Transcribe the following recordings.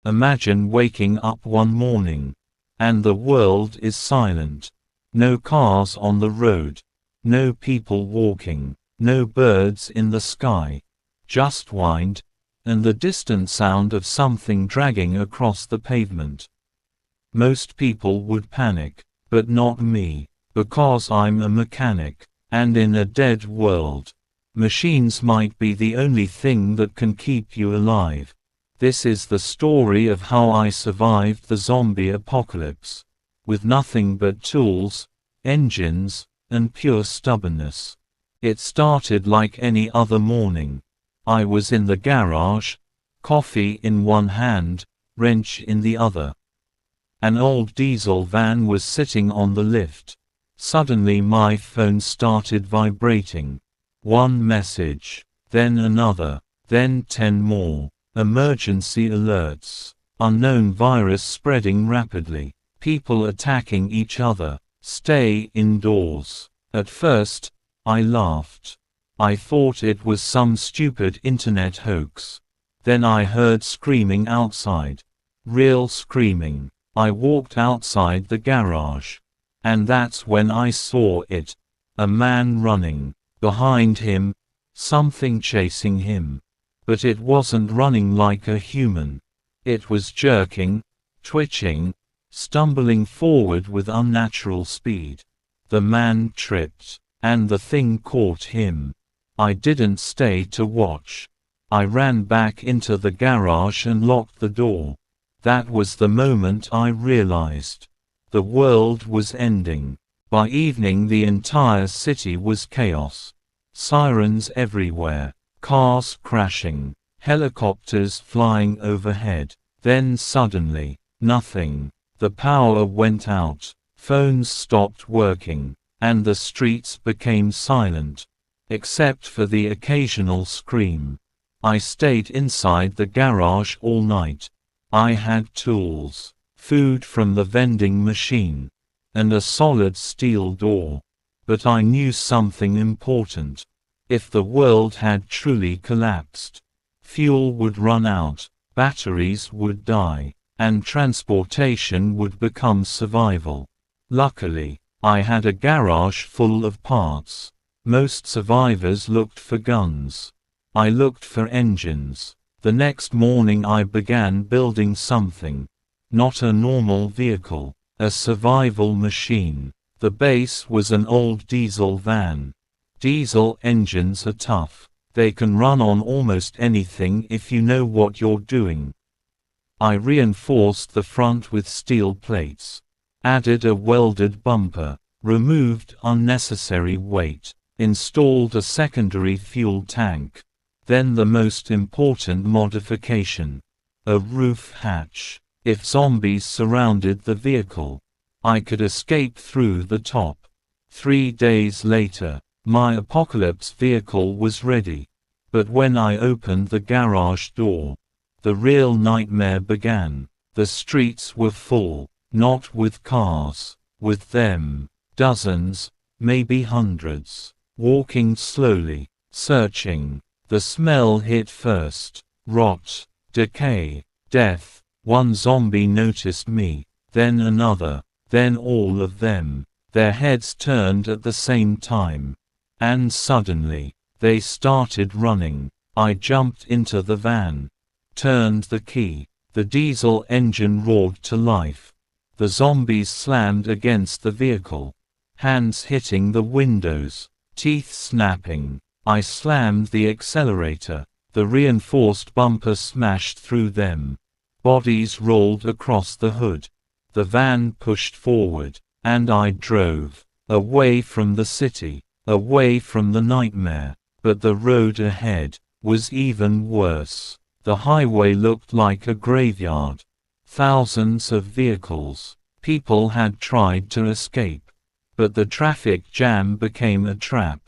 Imagine waking up one morning, and the world is silent. No cars on the road. No people walking. No birds in the sky. Just wind, and the distant sound of something dragging across the pavement. Most people would panic, but not me, because I'm a mechanic, and in a dead world, machines might be the only thing that can keep you alive. This is the story of how I survived the zombie apocalypse, with nothing but tools, engines, and pure stubbornness. It started like any other morning. I was in the garage, coffee in one hand, wrench in the other. An old diesel van was sitting on the lift. Suddenly my phone started vibrating. One message, then another, then 10 more. Emergency alerts. Unknown virus spreading rapidly. People attacking each other. Stay indoors. At first, I laughed. I thought it was some stupid internet hoax. Then I heard screaming outside. Real screaming. I walked outside the garage. And that's when I saw it. A man running. Behind him, something chasing him. But it wasn't running like a human. It was jerking, twitching, stumbling forward with unnatural speed. The man tripped, and the thing caught him. I didn't stay to watch. I ran back into the garage and locked the door. That was the moment I realized. The world was ending. By evening the entire city was chaos. Sirens everywhere. Cars crashing. Helicopters flying overhead. Then suddenly, nothing. The power went out. Phones stopped working. And the streets became silent. Except for the occasional scream. I stayed inside the garage all night. I had tools, food from the vending machine, and a solid steel door. But I knew something important. If the world had truly collapsed, fuel would run out, batteries would die, and transportation would become survival. Luckily, I had a garage full of parts. Most survivors looked for guns. I looked for engines. The next morning I began building something. Not a normal vehicle, a survival machine. The base was an old diesel van. Diesel engines are tough. They can run on almost anything if you know what you're doing. I reinforced the front with steel plates. Added a welded bumper. Removed unnecessary weight. Installed a secondary fuel tank. Then the most important modification. A roof hatch. If zombies surrounded the vehicle, I could escape through the top. 3 days later, my apocalypse vehicle was ready. But when I opened the garage door, the real nightmare began. The streets were full, not with cars, with them. Dozens, maybe hundreds. Walking slowly, searching. The smell hit first. Rot, decay, death. One zombie noticed me, then another, then all of them. Their heads turned at the same time. And suddenly, they started running. I jumped into the van. Turned the key. The diesel engine roared to life. The zombies slammed against the vehicle. Hands hitting the windows. Teeth snapping. I slammed the accelerator. The reinforced bumper smashed through them. Bodies rolled across the hood. The van pushed forward, and I drove. Away from the city. Away from the nightmare. But the road ahead was even worse. The highway looked like a graveyard. Thousands of vehicles. People had tried to escape. But the traffic jam became a trap.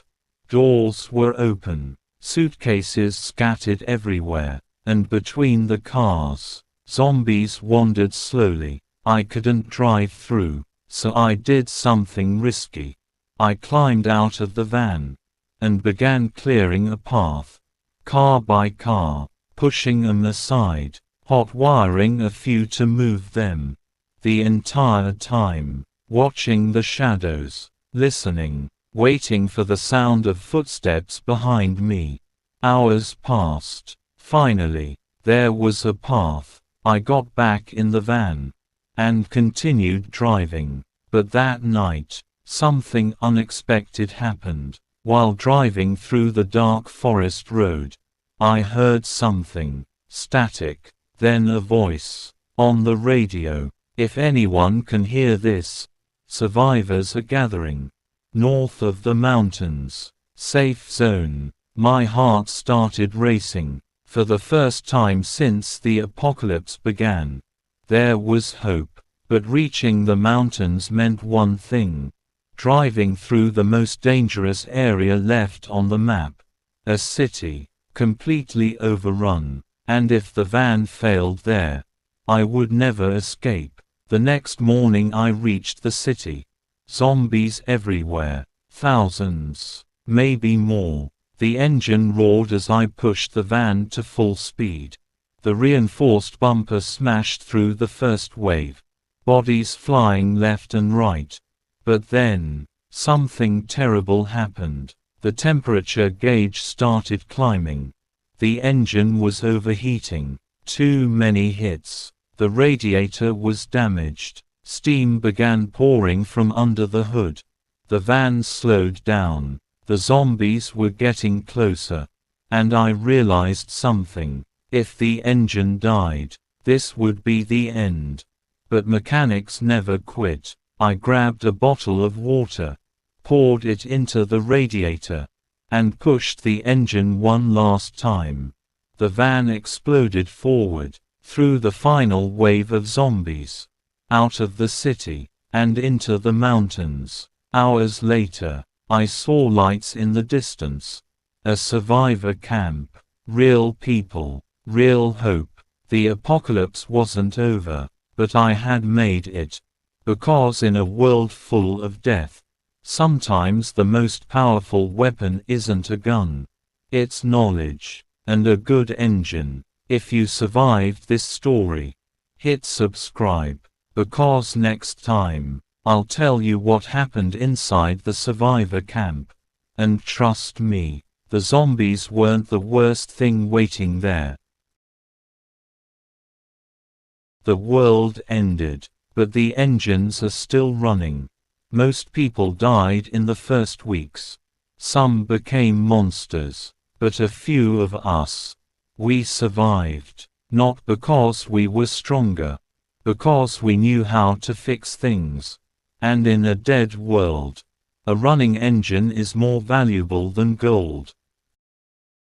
Doors were open. Suitcases scattered everywhere. And between the cars, zombies wandered slowly. I couldn't drive through, so I did something risky. I climbed out of the van and began clearing a path, car by car, pushing them aside. hot wiring a few to move them. The entire time, watching the shadows, listening, waiting for the sound of footsteps behind me. Hours passed. Finally, there was a path. I got back in the van and continued driving. But that night, something unexpected happened. While driving through the dark forest road, I heard something. Static. Then a voice. On the radio. If anyone can hear this, survivors are gathering. North of the mountains. Safe zone. My heart started racing. For the first time since the apocalypse began. There was hope. But reaching the mountains meant one thing. Driving through the most dangerous area left on the map. A city. Completely overrun. And if the van failed there, I would never escape. The next morning I reached the city. Zombies everywhere. Thousands. Maybe more. The engine roared as I pushed the van to full speed. The reinforced bumper smashed through the first wave. Bodies flying left and right. But then, something terrible happened. The temperature gauge started climbing. The engine was overheating. Too many hits. The radiator was damaged. Steam began pouring from under the hood. The van slowed down. The zombies were getting closer. And I realized something. If the engine died, this would be the end. But mechanics never quit. I grabbed a bottle of water, poured it into the radiator, and pushed the engine one last time. The van exploded forward, through the final wave of zombies, out of the city, and into the mountains. Hours later, I saw lights in the distance. A survivor camp. Real people. Real hope. The apocalypse wasn't over, but I had made it. Because in a world full of death, sometimes the most powerful weapon isn't a gun. It's knowledge, and a good engine. If you survived this story, hit subscribe, because next time, I'll tell you what happened inside the survivor camp. And trust me, the zombies weren't the worst thing waiting there. The world ended. But the engines are still running. Most people died in the first weeks. Some became monsters. But a few of us, we survived. Not because we were stronger. Because we knew how to fix things. And in a dead world, a running engine is more valuable than gold.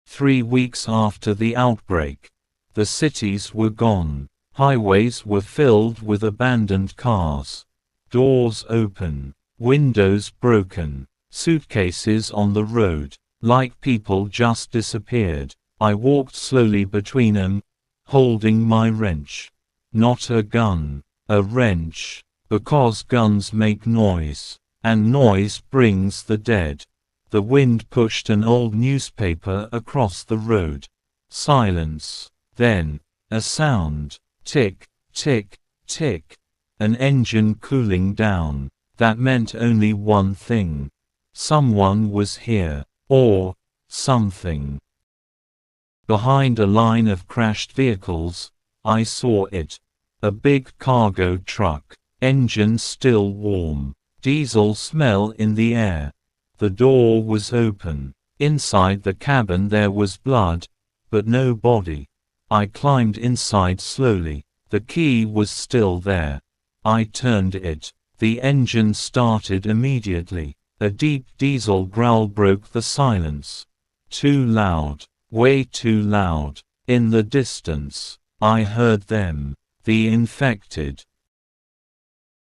3 weeks after the outbreak, the cities were gone. Highways were filled with abandoned cars. Doors open. Windows broken. Suitcases on the road. Like people just disappeared. I walked slowly between them, holding my wrench. Not a gun. A wrench. Because guns make noise. And noise brings the dead. The wind pushed an old newspaper across the road. Silence. Then, a sound. Tick, tick, tick. An engine cooling down. That meant only one thing. Someone was here. Or something. Behind a line of crashed vehicles, I saw it. A big cargo truck. Engine still warm. Diesel smell in the air. The door was open. Inside the cabin there was blood, but no body. I climbed inside slowly. The key was still there. I turned it. The engine started immediately. A deep diesel growl broke the silence. Too loud. Way too loud. In the distance, I heard them. The infected.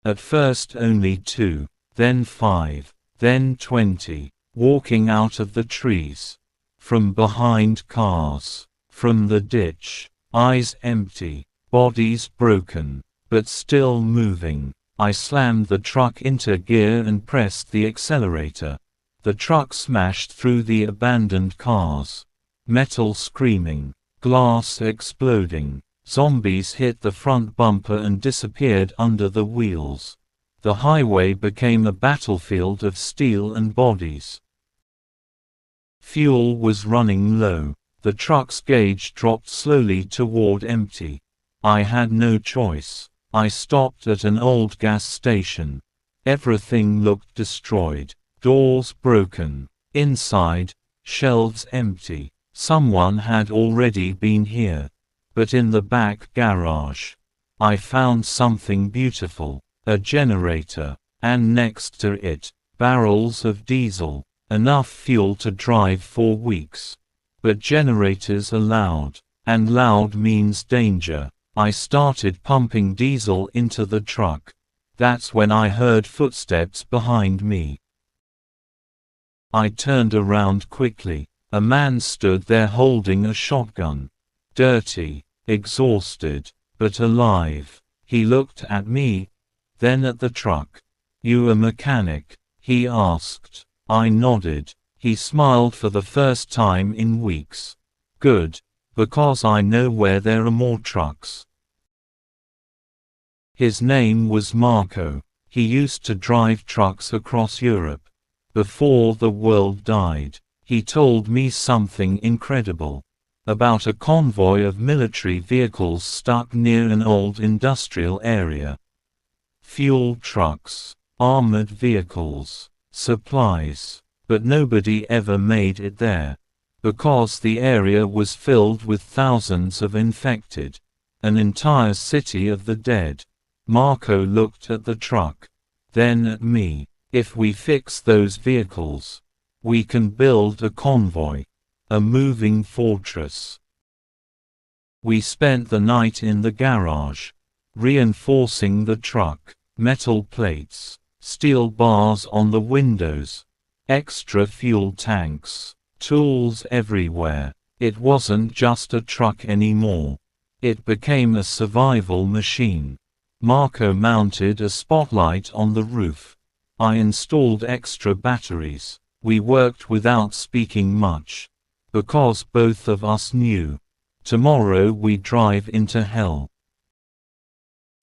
At first only 2, then 5, then 20, walking out of the trees. From behind cars. From the ditch. Eyes empty. Bodies broken. But still moving. I slammed the truck into gear and pressed the accelerator. The truck smashed through the abandoned cars. Metal screaming. Glass exploding. Zombies hit the front bumper and disappeared under the wheels. The highway became a battlefield of steel and bodies. Fuel was running low. The truck's gauge dropped slowly toward empty. I had no choice. I stopped at an old gas station. Everything looked destroyed. Doors broken. Inside, shelves empty. Someone had already been here. But in the back garage, I found something beautiful. A generator. And next to it, barrels of diesel. Enough fuel to drive for weeks. But generators are loud. And loud means danger. I started pumping diesel into the truck. That's when I heard footsteps behind me. I turned around quickly. A man stood there holding a shotgun. Dirty, exhausted, but alive. He looked at me, then at the truck. "You a mechanic?" he asked. I nodded. He smiled for the first time in weeks. "Good, because I know where there are more trucks." His name was Marco. He used to drive trucks across Europe. Before the world died, he told me something incredible. About a convoy of military vehicles stuck near an old industrial area. Fuel trucks, armored vehicles, supplies. But nobody ever made it there. Because the area was filled with thousands of infected. An entire city of the dead. Marco looked at the truck. Then at me. "If we fix those vehicles, we can build a convoy. A moving fortress." We spent the night in the garage. Reinforcing the truck. Metal plates. Steel bars on the windows. Extra fuel tanks. Tools everywhere. It wasn't just a truck anymore. It became a survival machine. Marco mounted a spotlight on the roof. I installed extra batteries. We worked without speaking much. Because both of us knew. Tomorrow we drive into hell.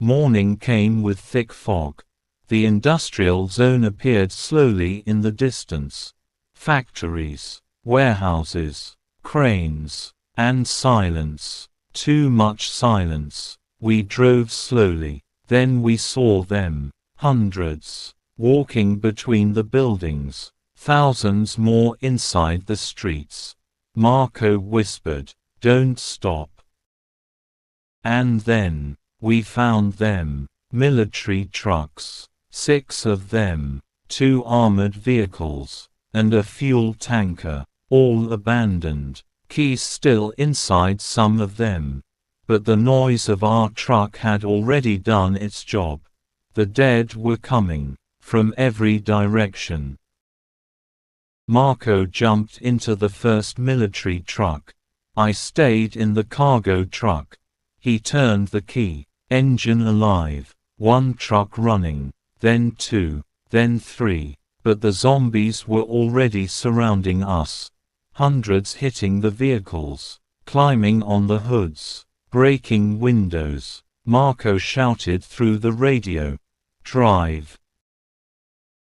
Morning came with thick fog. The industrial zone appeared slowly in the distance. Factories, warehouses, cranes, and silence. Too much silence. We drove slowly. Then we saw them. Hundreds. Walking between the buildings. Thousands more inside the streets. Marco whispered, "Don't stop." And then, we found them. Military trucks. 6 of them. 2 armored vehicles. And a fuel tanker. All abandoned. Keys still inside some of them. But the noise of our truck had already done its job. The dead were coming. From every direction. Marco jumped into the first military truck. I stayed in the cargo truck. He turned the key. Engine alive. 1 truck running. Then 2. Then 3. But the zombies were already surrounding us. Hundreds hitting the vehicles. Climbing on the hoods. Breaking windows. Marco shouted through the radio. "Drive."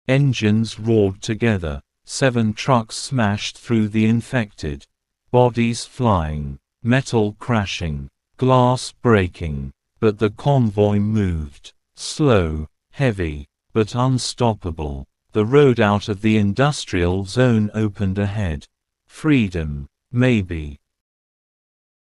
Engines roared together. 7 trucks smashed through the infected. Bodies flying. Metal crashing. Glass breaking. But the convoy moved. Slow, heavy, but unstoppable. The road out of the industrial zone opened ahead. Freedom, maybe.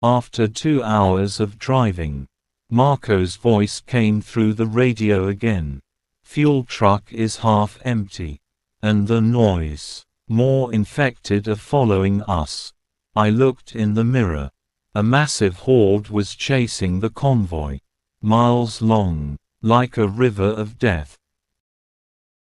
After 2 hours of driving, Marco's voice came through the radio again. "Fuel truck is half empty. And the noise. More infected are following us." I looked in the mirror. A massive horde was chasing the convoy. Miles long, like a river of death.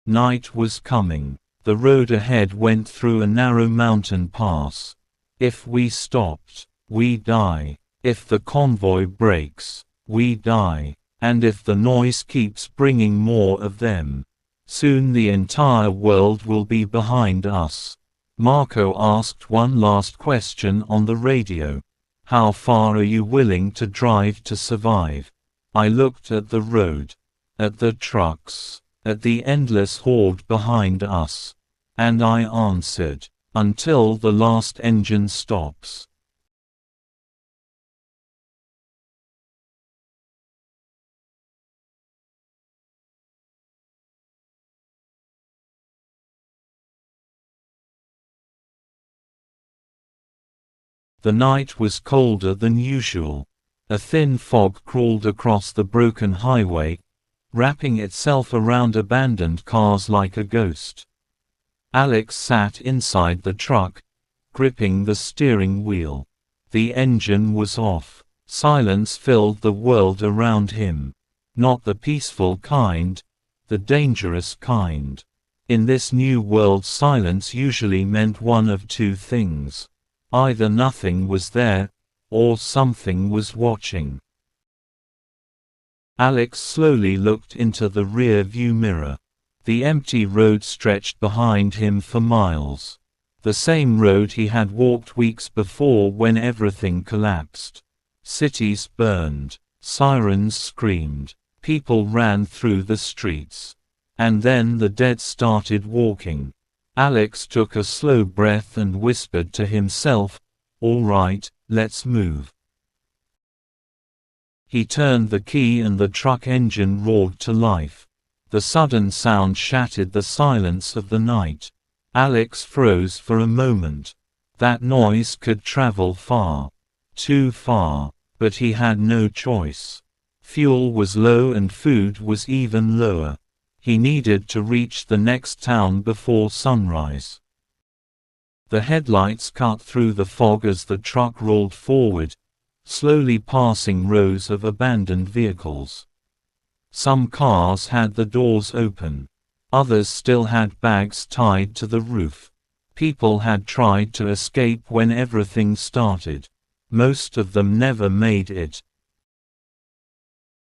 Night was coming. The road ahead went through a narrow mountain pass. If we stopped, we die. If the convoy breaks, we die. And if the noise keeps bringing more of them, soon the entire world will be behind us. Marco asked one last question on the radio. How far are you willing to drive to survive? I looked at the road, at the trucks, at the endless horde behind us. And I answered, until the last engine stops. The night was colder than usual. A thin fog crawled across the broken highway, wrapping itself around abandoned cars like a ghost. Alex sat inside the truck, gripping the steering wheel. The engine was off. Silence filled the world around him. Not the peaceful kind, the dangerous kind. In this new world, silence usually meant one of two things. Either nothing was there, or something was watching. Alex slowly looked into the rear-view mirror. The empty road stretched behind him for miles. The same road he had walked weeks before when everything collapsed. Cities burned, sirens screamed, people ran through the streets. And then the dead started walking. Alex took a slow breath and whispered to himself, "All right, let's move." He turned the key and the truck engine roared to life. The sudden sound shattered the silence of the night. Alex froze for a moment. That noise could travel far. Too far. But he had no choice. Fuel was low and food was even lower. He needed to reach the next town before sunrise. The headlights cut through the fog as the truck rolled forward, slowly passing rows of abandoned vehicles. Some cars had the doors open. Others still had bags tied to the roof. People had tried to escape when everything started. Most of them never made it.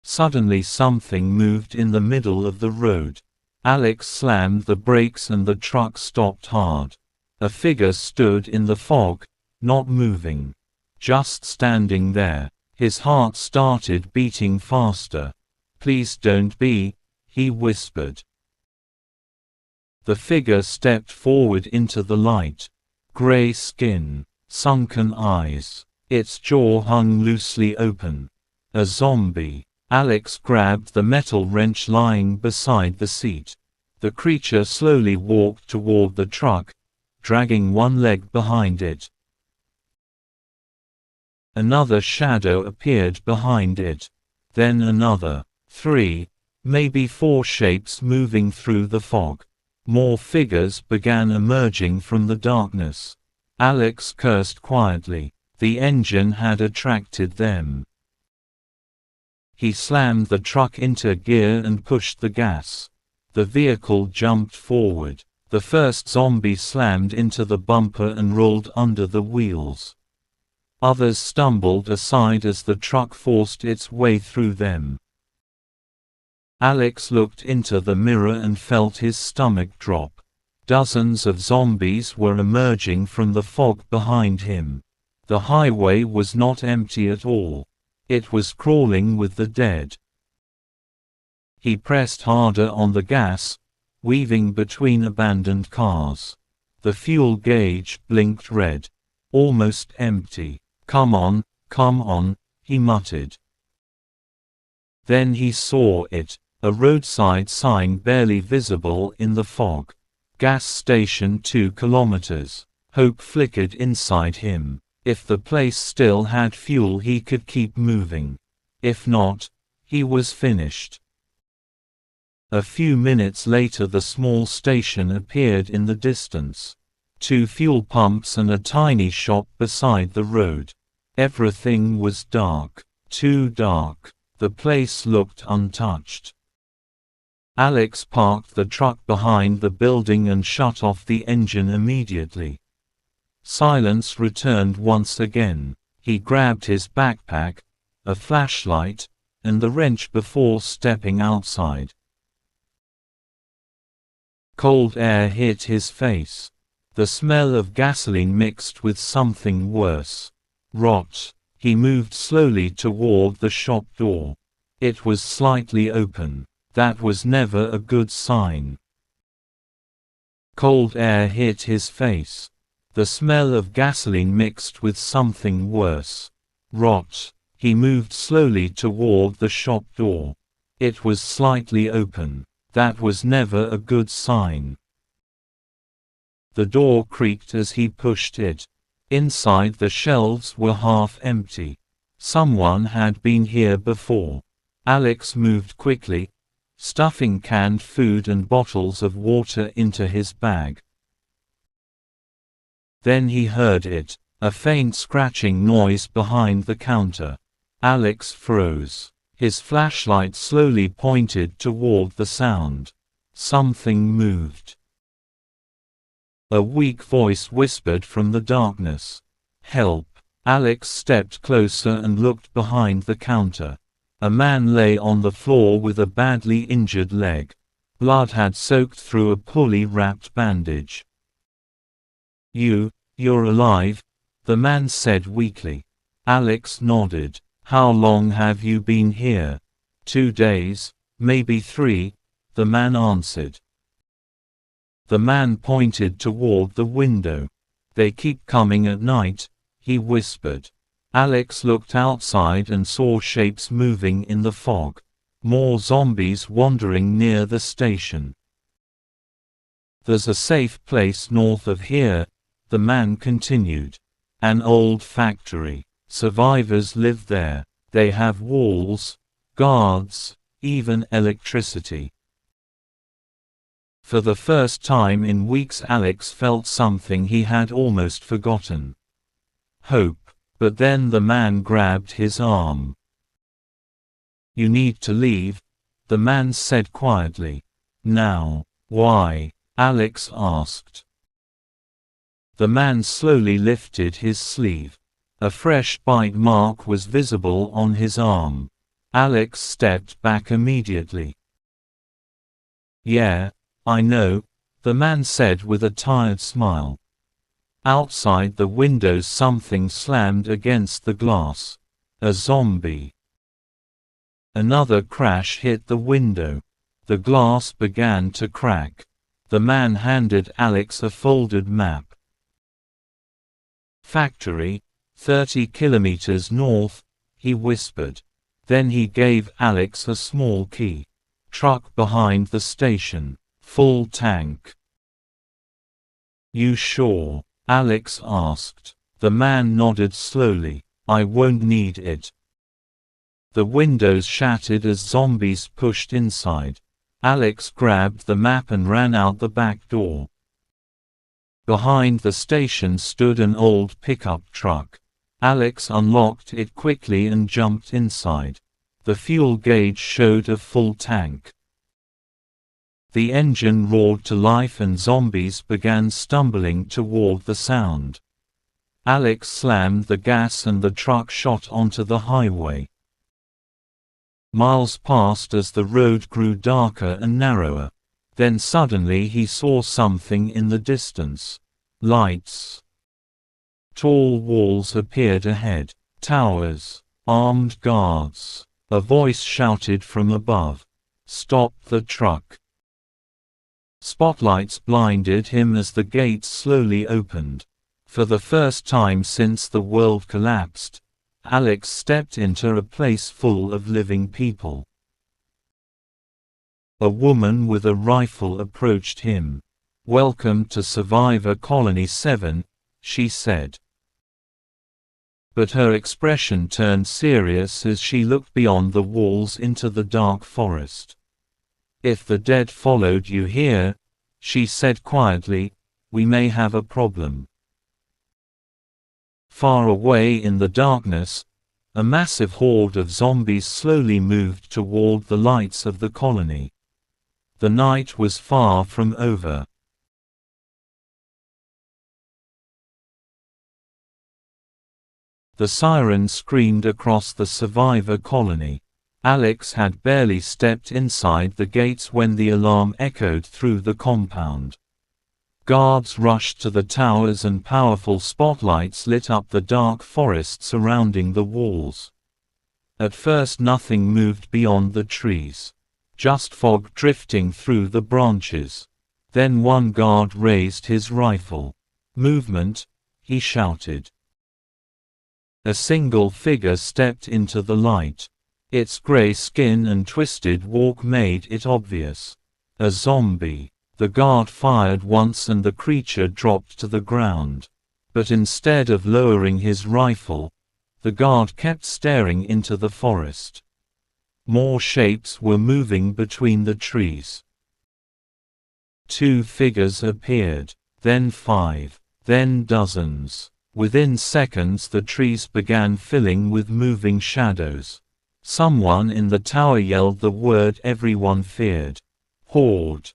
Suddenly something moved in the middle of the road. Alex slammed the brakes and the truck stopped hard. A figure stood in the fog, not moving. Just standing there. His heart started beating faster. "Please don't be," he whispered. The figure stepped forward into the light. Gray skin, sunken eyes. Its jaw hung loosely open. A zombie. Alex grabbed the metal wrench lying beside the seat. The creature slowly walked toward the truck, dragging one leg behind it. Another shadow appeared behind it. Then another. 3, maybe 4 shapes moving through the fog. More figures began emerging from the darkness. Alex cursed quietly. The engine had attracted them. He slammed the truck into gear and pushed the gas. The vehicle jumped forward. The first zombie slammed into the bumper and rolled under the wheels. Others stumbled aside as the truck forced its way through them. Alex looked into the mirror and felt his stomach drop. Dozens of zombies were emerging from the fog behind him. The highway was not empty at all. It was crawling with the dead. He pressed harder on the gas, weaving between abandoned cars. The fuel gauge blinked red. Almost empty. Come on," he muttered. Then he saw it, a roadside sign barely visible in the fog. Gas station 2 kilometers. Hope flickered inside him. If the place still had fuel he could keep moving. If not, he was finished. A few minutes later the small station appeared in the distance. 2 fuel pumps and a tiny shop beside the road. Everything was dark. Too dark. The place looked untouched. Alex parked the truck behind the building and shut off the engine immediately. Silence returned once again. He grabbed his backpack, a flashlight, and the wrench before stepping outside. Cold air hit his face. The smell of gasoline mixed with something worse. Rot. He moved slowly toward the shop door. It was slightly open. That was never a good sign. Cold air hit his face. The smell of gasoline mixed with something worse. Rot. He moved slowly toward the shop door. It was slightly open. That was never a good sign. The door creaked as he pushed it. Inside, the shelves were half empty. Someone had been here before. Alex moved quickly, stuffing canned food and bottles of water into his bag. Then he heard it, a faint scratching noise behind the counter. Alex froze. His flashlight slowly pointed toward the sound. Something moved. A weak voice whispered from the darkness. "Help!" Alex stepped closer and looked behind the counter. A man lay on the floor with a badly injured leg. Blood had soaked through a poorly wrapped bandage. You're alive?" the man said weakly. Alex nodded. "How long have you been here?" "2 days, maybe 3, the man answered. The man pointed toward the window. "They keep coming at night," he whispered. Alex looked outside and saw shapes moving in the fog. More zombies wandering near the station. "There's a safe place north of here," the man continued. "An old factory. Survivors live there. They have walls, guards, even electricity." For the first time in weeks, Alex felt something he had almost forgotten. Hope. But then the man grabbed his arm. "You need to leave," the man said quietly. "Now." "Why?" Alex asked. The man slowly lifted his sleeve. A fresh bite mark was visible on his arm. Alex stepped back immediately. "Yeah, I know," the man said with a tired smile. Outside the window, something slammed against the glass. A zombie. Another crash hit the window. The glass began to crack. The man handed Alex a folded map. "Factory, 30 kilometers north," he whispered. Then he gave Alex a small key. "Truck behind the station. Full tank." "You sure?" Alex asked. The man nodded slowly. "I won't need it." The windows shattered as zombies pushed inside. Alex grabbed the map and ran out the back door. Behind the station stood an old pickup truck. Alex unlocked it quickly and jumped inside. The fuel gauge showed a full tank. The engine roared to life and zombies began stumbling toward the sound. Alex slammed the gas and the truck shot onto the highway. Miles passed as the road grew darker and narrower. Then suddenly he saw something in the distance. Lights. Tall walls appeared ahead. Towers. Armed guards. A voice shouted from above. "Stop the truck." Spotlights blinded him as the gates slowly opened. For the first time since the world collapsed, Alex stepped into a place full of living people. A woman with a rifle approached him. "Welcome to Survivor Colony 7, she said. But her expression turned serious as she looked beyond the walls into the dark forest. "If the dead followed you here," she said quietly, "we may have a problem." Far away in the darkness, a massive horde of zombies slowly moved toward the lights of the colony. The night was far from over. The siren screamed across the survivor colony. Alex had barely stepped inside the gates when the alarm echoed through the compound. Guards rushed to the towers and powerful spotlights lit up the dark forest surrounding the walls. At first nothing moved beyond the trees. Just fog drifting through the branches. Then one guard raised his rifle. "Movement!" he shouted. A single figure stepped into the light. Its gray skin and twisted walk made it obvious. A zombie. The guard fired once and the creature dropped to the ground. But instead of lowering his rifle, the guard kept staring into the forest. More shapes were moving between the trees. 2 figures appeared, then 5, then dozens. Within seconds the trees began filling with moving shadows. Someone in the tower yelled the word everyone feared. "Horde."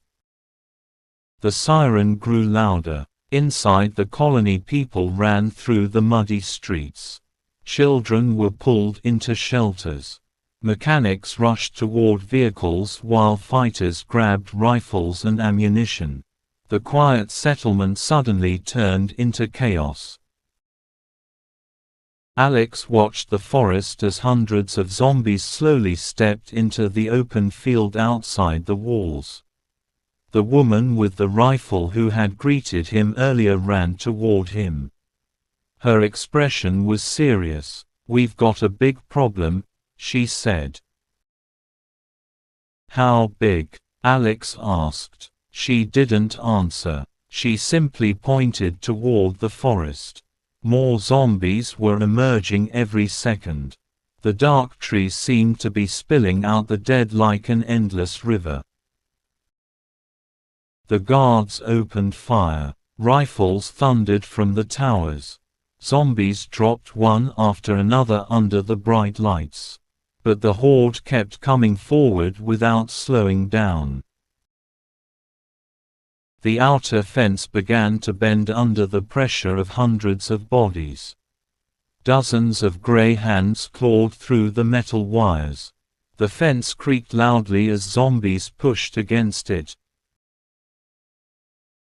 The siren grew louder. Inside the colony people ran through the muddy streets. Children were pulled into shelters. Mechanics rushed toward vehicles while fighters grabbed rifles and ammunition. The quiet settlement suddenly turned into chaos. Alex watched the forest as hundreds of zombies slowly stepped into the open field outside the walls. The woman with the rifle who had greeted him earlier ran toward him. Her expression was serious. "We've got a big problem," she said. "How big?" Alex asked. She didn't answer. She simply pointed toward the forest. More zombies were emerging every second. The dark trees seemed to be spilling out the dead like an endless river. The guards opened fire. Rifles thundered from the towers. Zombies dropped one after another under the bright lights. But the horde kept coming forward without slowing down. The outer fence began to bend under the pressure of hundreds of bodies. Dozens of gray hands clawed through the metal wires. The fence creaked loudly as zombies pushed against it.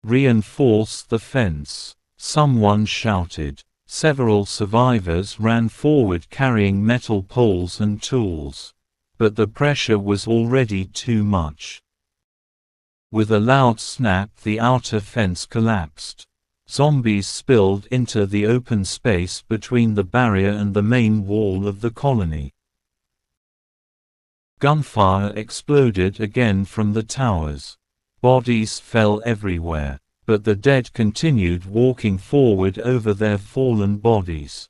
"Reinforce the fence," someone shouted. Several survivors ran forward carrying metal poles and tools. But the pressure was already too much. With a loud snap, the outer fence collapsed. Zombies spilled into the open space between the barrier and the main wall of the colony. Gunfire exploded again from the towers. Bodies fell everywhere, but the dead continued walking forward over their fallen bodies.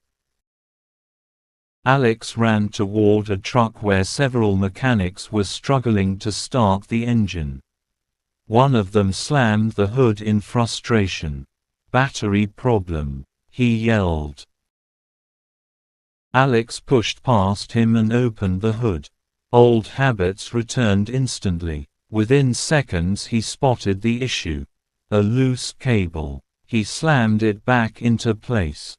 Alex ran toward a truck where several mechanics were struggling to start the engine. One of them slammed the hood in frustration. "Battery problem," he yelled. Alex pushed past him and opened the hood. Old habits returned instantly. Within seconds he spotted the issue. A loose cable. He slammed it back into place.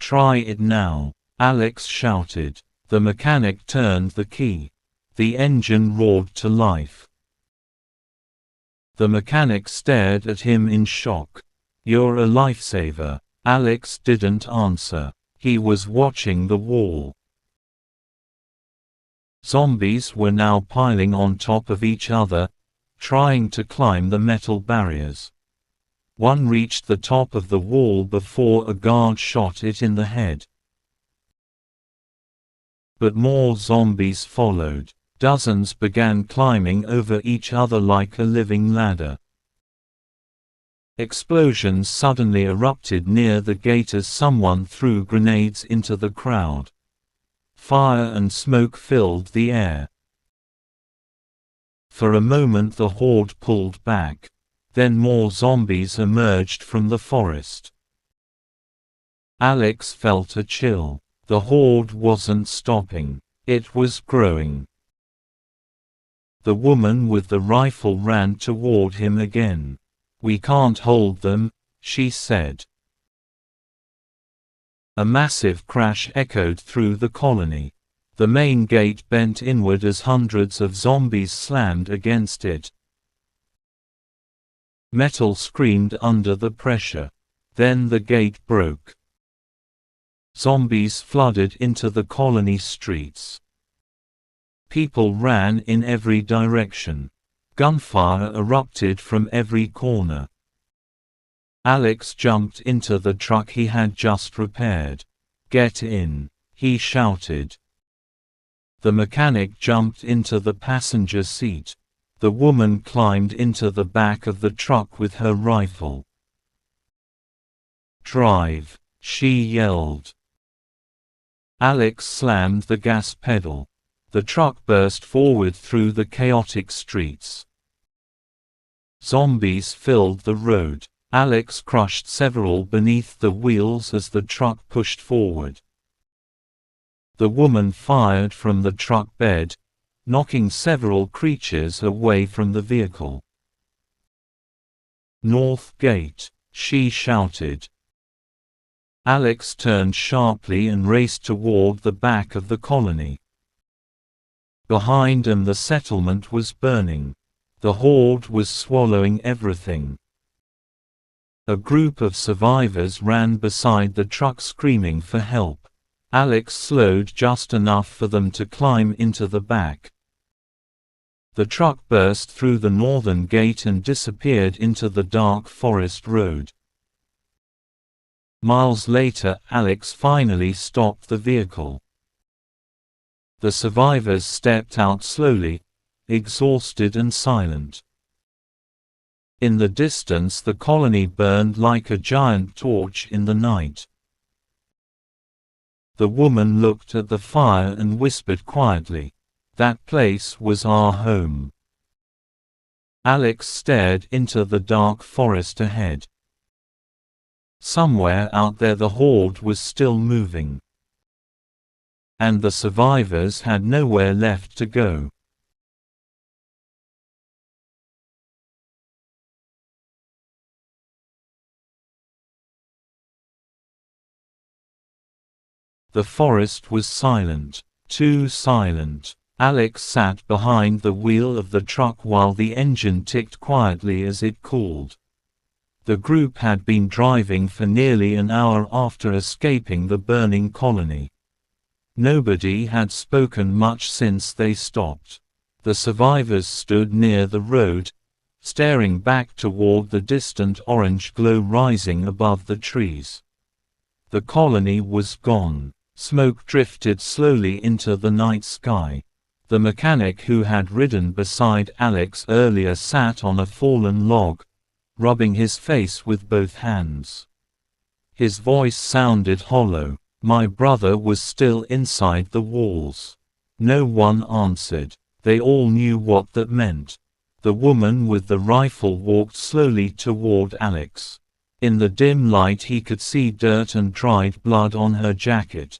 "Try it now," Alex shouted. The mechanic turned the key. The engine roared to life. The mechanic stared at him in shock. "You're a lifesaver." Alex didn't answer. He was watching the wall. Zombies were now piling on top of each other, trying to climb the metal barriers. One reached the top of the wall before a guard shot it in the head. But more zombies followed. Dozens began climbing over each other like a living ladder. Explosions suddenly erupted near the gate as someone threw grenades into the crowd. Fire and smoke filled the air. For a moment the horde pulled back. Then more zombies emerged from the forest. Alex felt a chill. The horde wasn't stopping. It was growing. The woman with the rifle ran toward him again. "We can't hold them," she said. A massive crash echoed through the colony. The main gate bent inward as hundreds of zombies slammed against it. Metal screamed under the pressure. Then the gate broke. Zombies flooded into the colony streets. People ran in every direction. Gunfire erupted from every corner. Alex jumped into the truck he had just repaired. "Get in," he shouted. The mechanic jumped into the passenger seat. The woman climbed into the back of the truck with her rifle. "Drive," she yelled. Alex slammed the gas pedal. The truck burst forward through the chaotic streets. Zombies filled the road. Alex crushed several beneath the wheels as the truck pushed forward. The woman fired from the truck bed, knocking several creatures away from the vehicle. "North Gate," she shouted. Alex turned sharply and raced toward the back of the colony. Behind him the settlement was burning. The horde was swallowing everything. A group of survivors ran beside the truck screaming for help. Alex slowed just enough for them to climb into the back. The truck burst through the northern gate and disappeared into the dark forest road. Miles later, Alex finally stopped the vehicle. The survivors stepped out slowly, exhausted and silent. In the distance the colony burned like a giant torch in the night. The woman looked at the fire and whispered quietly, "That place was our home." Alex stared into the dark forest ahead. Somewhere out there the horde was still moving. And the survivors had nowhere left to go. The forest was silent, too silent. Alex sat behind the wheel of the truck while the engine ticked quietly as it cooled. The group had been driving for nearly an hour after escaping the burning colony. Nobody had spoken much since they stopped. The survivors stood near the road, staring back toward the distant orange glow rising above the trees. The colony was gone. Smoke drifted slowly into the night sky. The mechanic who had ridden beside Alex earlier sat on a fallen log, rubbing his face with both hands. His voice sounded hollow. "My brother was still inside the walls." No one answered. They all knew what that meant. The woman with the rifle walked slowly toward Alex. In the dim light he could see dirt and dried blood on her jacket.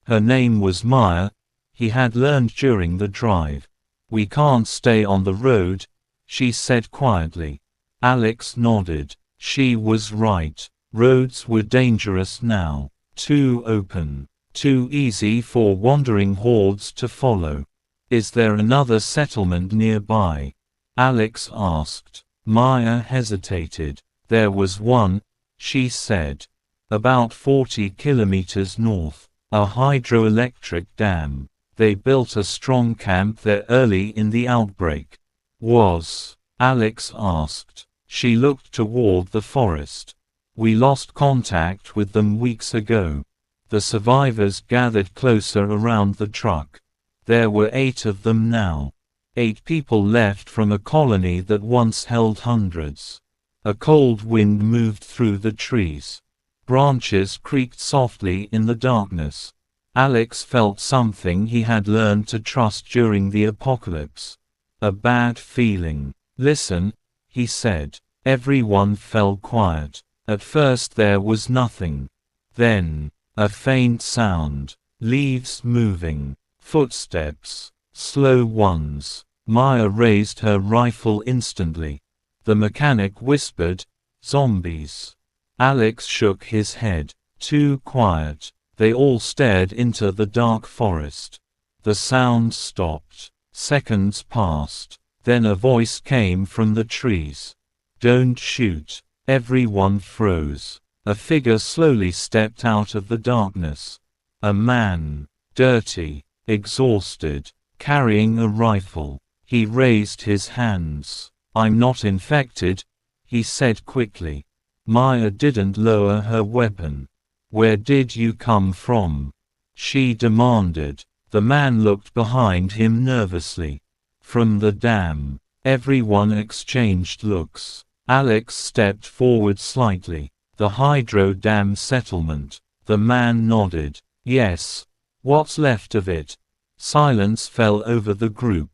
Her name was Maya, he had learned during the drive. "We can't stay on the road," she said quietly. Alex nodded. She was right. Roads were dangerous now. Too open. Too easy for wandering hordes to follow. "Is there another settlement nearby?" Alex asked. Maya hesitated. "There was one," she said. "About 40 kilometers north. A hydroelectric dam. They built a strong camp there early in the outbreak." "Was?" Alex asked. She looked toward the forest. "We lost contact with them weeks ago." The survivors gathered closer around the truck. There were 8 of them now. 8 people left from a colony that once held hundreds. A cold wind moved through the trees. Branches creaked softly in the darkness. Alex felt something he had learned to trust during the apocalypse. A bad feeling. "Listen," he said. Everyone fell quiet. At first there was nothing. Then, a faint sound. Leaves moving. Footsteps. Slow ones. Maya raised her rifle instantly. The mechanic whispered, "Zombies." Alex shook his head. Too quiet. They all stared into the dark forest. The sound stopped. Seconds passed. Then a voice came from the trees. Don't shoot. Everyone froze. A figure slowly stepped out of the darkness. A man. Dirty. Exhausted. Carrying a rifle. He raised his hands. I'm not infected, he said quickly. Maya didn't lower her weapon. Where did you come from? She demanded. The man looked behind him nervously. From the dam. Everyone exchanged looks. Alex stepped forward slightly. The hydro dam settlement. The man nodded. Yes. What's left of it? Silence fell over the group.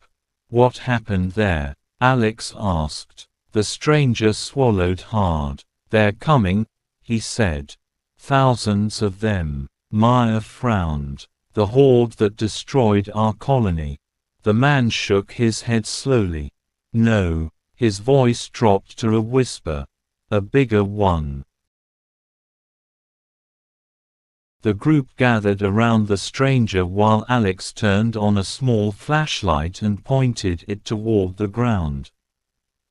What happened there? Alex asked. The stranger swallowed hard. They're coming, he said. Thousands of them. Maya frowned. The horde that destroyed our colony. The man shook his head slowly. No. His voice dropped to a whisper. A bigger one. The group gathered around the stranger while Alex turned on a small flashlight and pointed it toward the ground.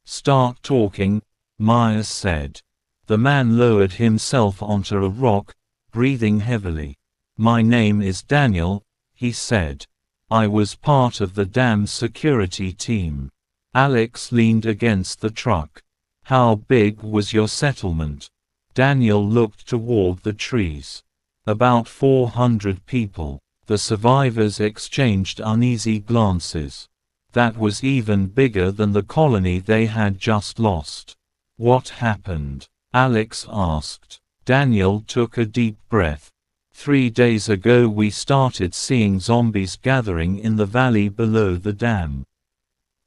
Start talking, Maya said. The man lowered himself onto a rock, breathing heavily. My name is Daniel, he said. I was part of the dam security team. Alex leaned against the truck. How big was your settlement? Daniel looked toward the trees. About 400 people. The survivors exchanged uneasy glances. That was even bigger than the colony they had just lost. What happened? Alex asked. Daniel took a deep breath. 3 days ago we started seeing zombies gathering in the valley below the dam.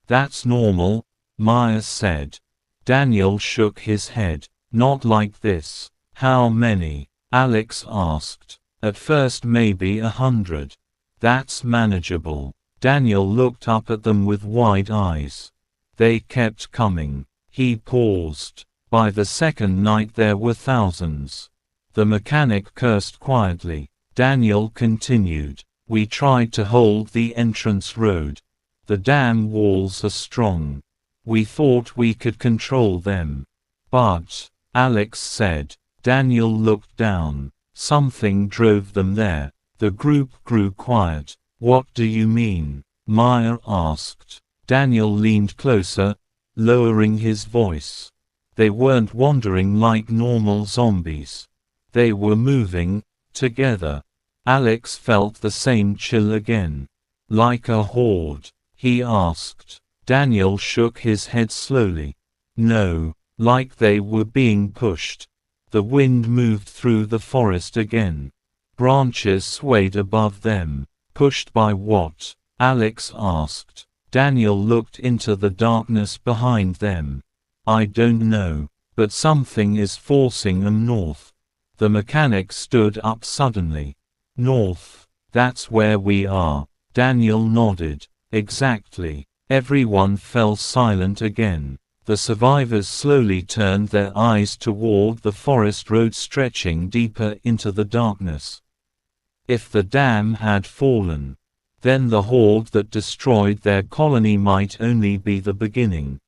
That's normal, Maya said. Daniel shook his head. Not like this. How many? Alex asked. At first maybe 100. That's manageable. Daniel looked up at them with wide eyes. They kept coming. He paused. By the second night there were thousands. The mechanic cursed quietly. Daniel continued. We tried to hold the entrance road. The dam walls are strong. We thought we could control them. But, Alex said. Daniel looked down. Something drove them there. The group grew quiet. What do you mean? Maya asked. Daniel leaned closer, lowering his voice. They weren't wandering like normal zombies. They were moving, together. Alex felt the same chill again. Like a horde? He asked. Daniel shook his head slowly. No, like they were being pushed. The wind moved through the forest again. Branches swayed above them. Pushed by what? Alex asked. Daniel looked into the darkness behind them. I don't know, but something is forcing them north. The mechanic stood up suddenly. North. That's where we are. Daniel nodded. Exactly. Everyone fell silent again. The survivors slowly turned their eyes toward the forest road stretching deeper into the darkness. If the dam had fallen, then the horde that destroyed their colony might only be the beginning.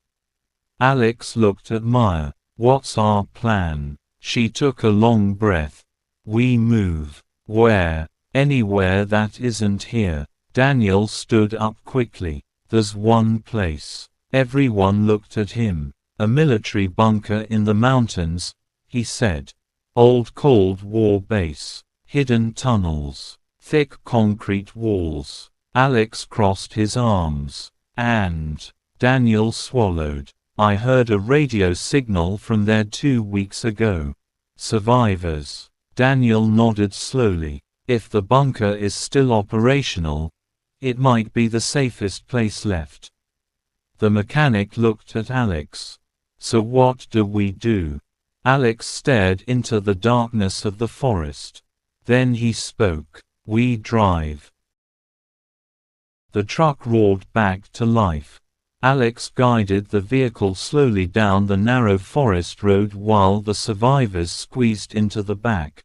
Alex looked at Maya. What's our plan? She took a long breath. We move. Where? Anywhere that isn't here. Daniel stood up quickly. There's one place. Everyone looked at him. A military bunker in the mountains, he said. Old Cold War base. Hidden tunnels. Thick concrete walls. Alex crossed his arms. And Daniel swallowed. I heard a radio signal from there 2 weeks ago. Survivors. Daniel nodded slowly. If the bunker is still operational, it might be the safest place left. The mechanic looked at Alex. So what do we do? Alex stared into the darkness of the forest. Then he spoke. We drive. The truck roared back to life. Alex guided the vehicle slowly down the narrow forest road while the survivors squeezed into the back.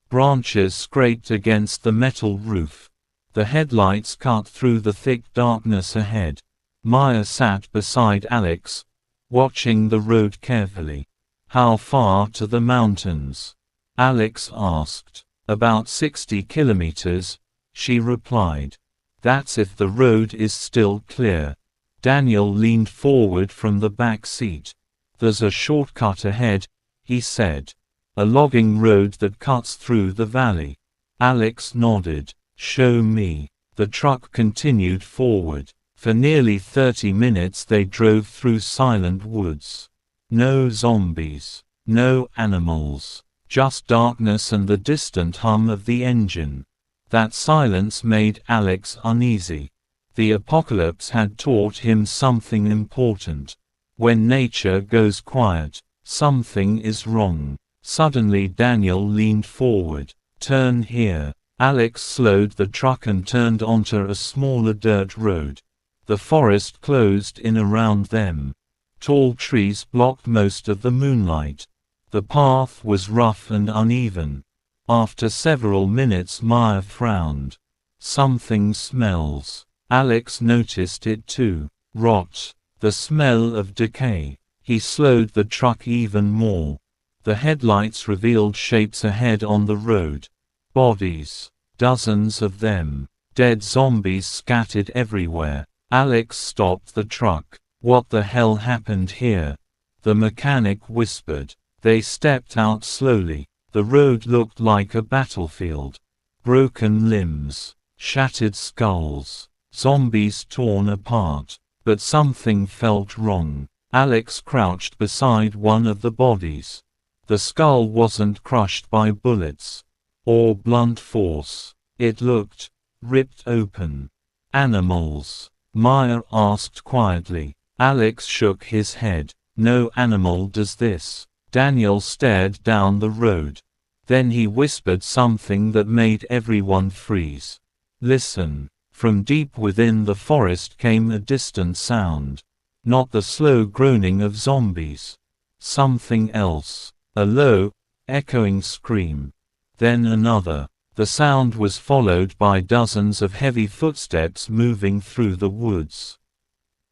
Branches scraped against the metal roof. The headlights cut through the thick darkness ahead. Maya sat beside Alex, watching the road carefully. "How far to the mountains?" Alex asked. "About 60 kilometers," she replied. "That's if the road is still clear." Daniel leaned forward from the back seat. "There's a shortcut ahead," he said. "A logging road that cuts through the valley." Alex nodded. "Show me." The truck continued forward. For nearly 30 minutes they drove through silent woods. No zombies. No animals. Just darkness and the distant hum of the engine. That silence made Alex uneasy. The apocalypse had taught him something important. When nature goes quiet, something is wrong. Suddenly Daniel leaned forward. "Turn here." Alex slowed the truck and turned onto a smaller dirt road. The forest closed in around them. Tall trees blocked most of the moonlight. The path was rough and uneven. After several minutes Maya frowned. "Something smells." Alex noticed it too. Rot. The smell of decay. He slowed the truck even more. The headlights revealed shapes ahead on the road. Bodies. Dozens of them. Dead zombies scattered everywhere. Alex stopped the truck. "What the hell happened here?" The mechanic whispered. They stepped out slowly. The road looked like a battlefield. Broken limbs. Shattered skulls. Zombies torn apart. But something felt wrong. Alex crouched beside one of the bodies. The skull wasn't crushed by bullets or blunt force. It looked ripped open. "Animals?" Maya asked quietly. Alex shook his head. "No animal does this." Daniel stared down the road. Then he whispered something that made everyone freeze. "Listen." From deep within the forest came a distant sound. Not the slow groaning of zombies. Something else. A low, echoing scream. Then another. The sound was followed by dozens of heavy footsteps moving through the woods.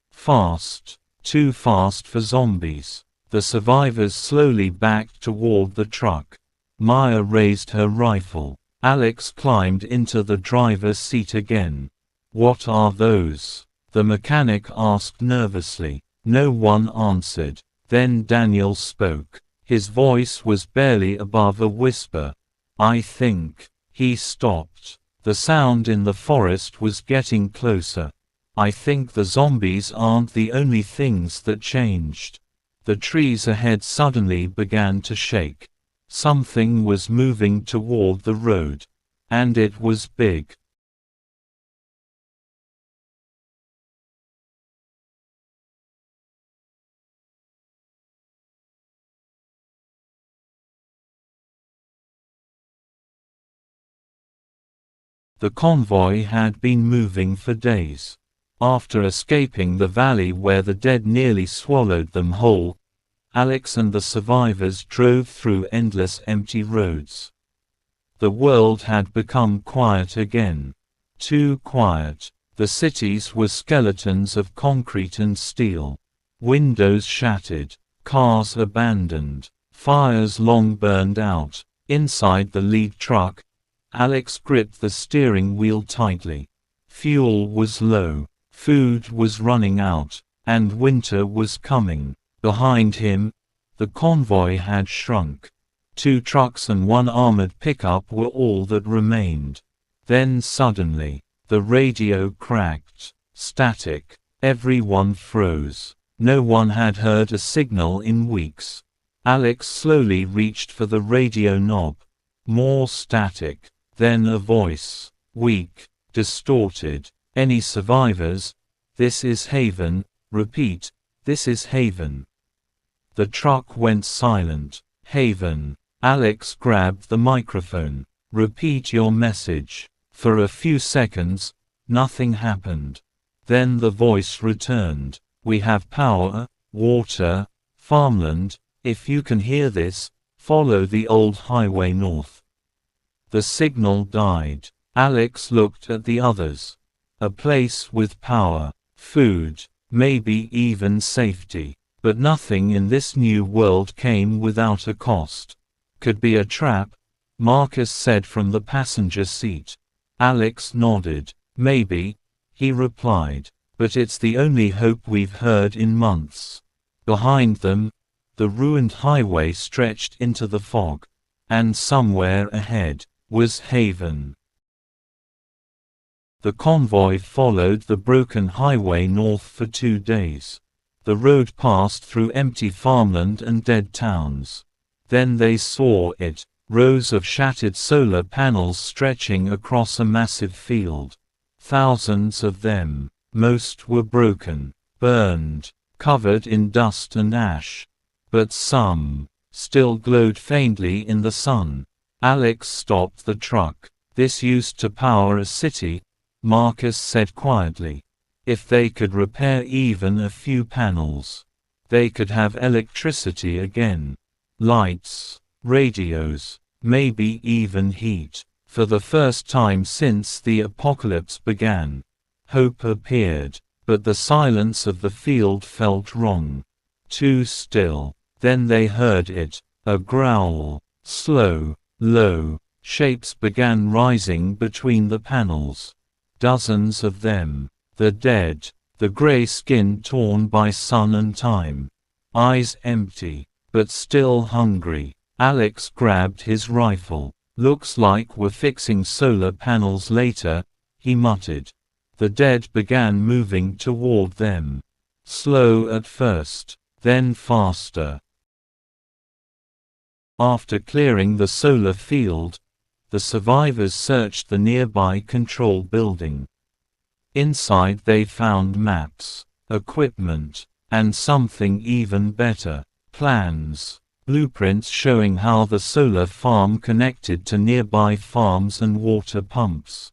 Fast. Too fast for zombies. The survivors slowly backed toward the truck. Maya raised her rifle. Alex climbed into the driver's seat again. "What are those?" the mechanic asked nervously. No one answered. Then Daniel spoke. His voice was barely above a whisper. "I think." He stopped. The sound in the forest was getting closer. "I think the zombies aren't the only things that changed." The trees ahead suddenly began to shake. Something was moving toward the road. And it was big. The convoy had been moving for days. After escaping the valley where the dead nearly swallowed them whole, Alex and the survivors drove through endless empty roads. The world had become quiet again. Too quiet. The cities were skeletons of concrete and steel. Windows shattered. Cars abandoned. Fires long burned out. Inside the lead truck, Alex gripped the steering wheel tightly. Fuel was low. Food was running out. And winter was coming. Behind him, the convoy had shrunk. 2 trucks and 1 armored pickup were all that remained. Then suddenly, the radio cracked. Static. Everyone froze. No one had heard a signal in weeks. Alex slowly reached for the radio knob. More static. Then a voice. Weak. Distorted. "Any survivors? This is Haven. Repeat, this is Haven." The truck went silent. "Haven." Alex grabbed the microphone. "Repeat your message." For a few seconds, nothing happened. Then the voice returned. "We have power, water, farmland. If you can hear this, follow the old highway north." The signal died. Alex looked at the others. A place with power, food, maybe even safety. But nothing in this new world came without a cost. Could be a trap, Marcus said from the passenger seat. Alex nodded. Maybe, he replied. But it's the only hope we've heard in months. Behind them, the ruined highway stretched into the fog. And somewhere ahead was Haven. The convoy followed the broken highway north for 2 days. The road passed through empty farmland and dead towns. Then they saw it, rows of shattered solar panels stretching across a massive field. Thousands of them. Most were broken, burned, covered in dust and ash. But some still glowed faintly in the sun. Alex stopped the truck. This used to power a city, Marcus said quietly. If they could repair even a few panels, they could have electricity again. Lights, radios, maybe even heat. For the first time since the apocalypse began, hope appeared, but the silence of the field felt wrong. Too still. Then they heard it, a growl. Slow, low, shapes began rising between the panels. Dozens of them. The dead, the gray skin torn by sun and time. Eyes empty, but still hungry. Alex grabbed his rifle. Looks like we're fixing solar panels later, he muttered. The dead began moving toward them. Slow at first, then faster. After clearing the solar field, the survivors searched the nearby control building. Inside they found maps, equipment, and something even better, plans, blueprints showing how the solar farm connected to nearby farms and water pumps.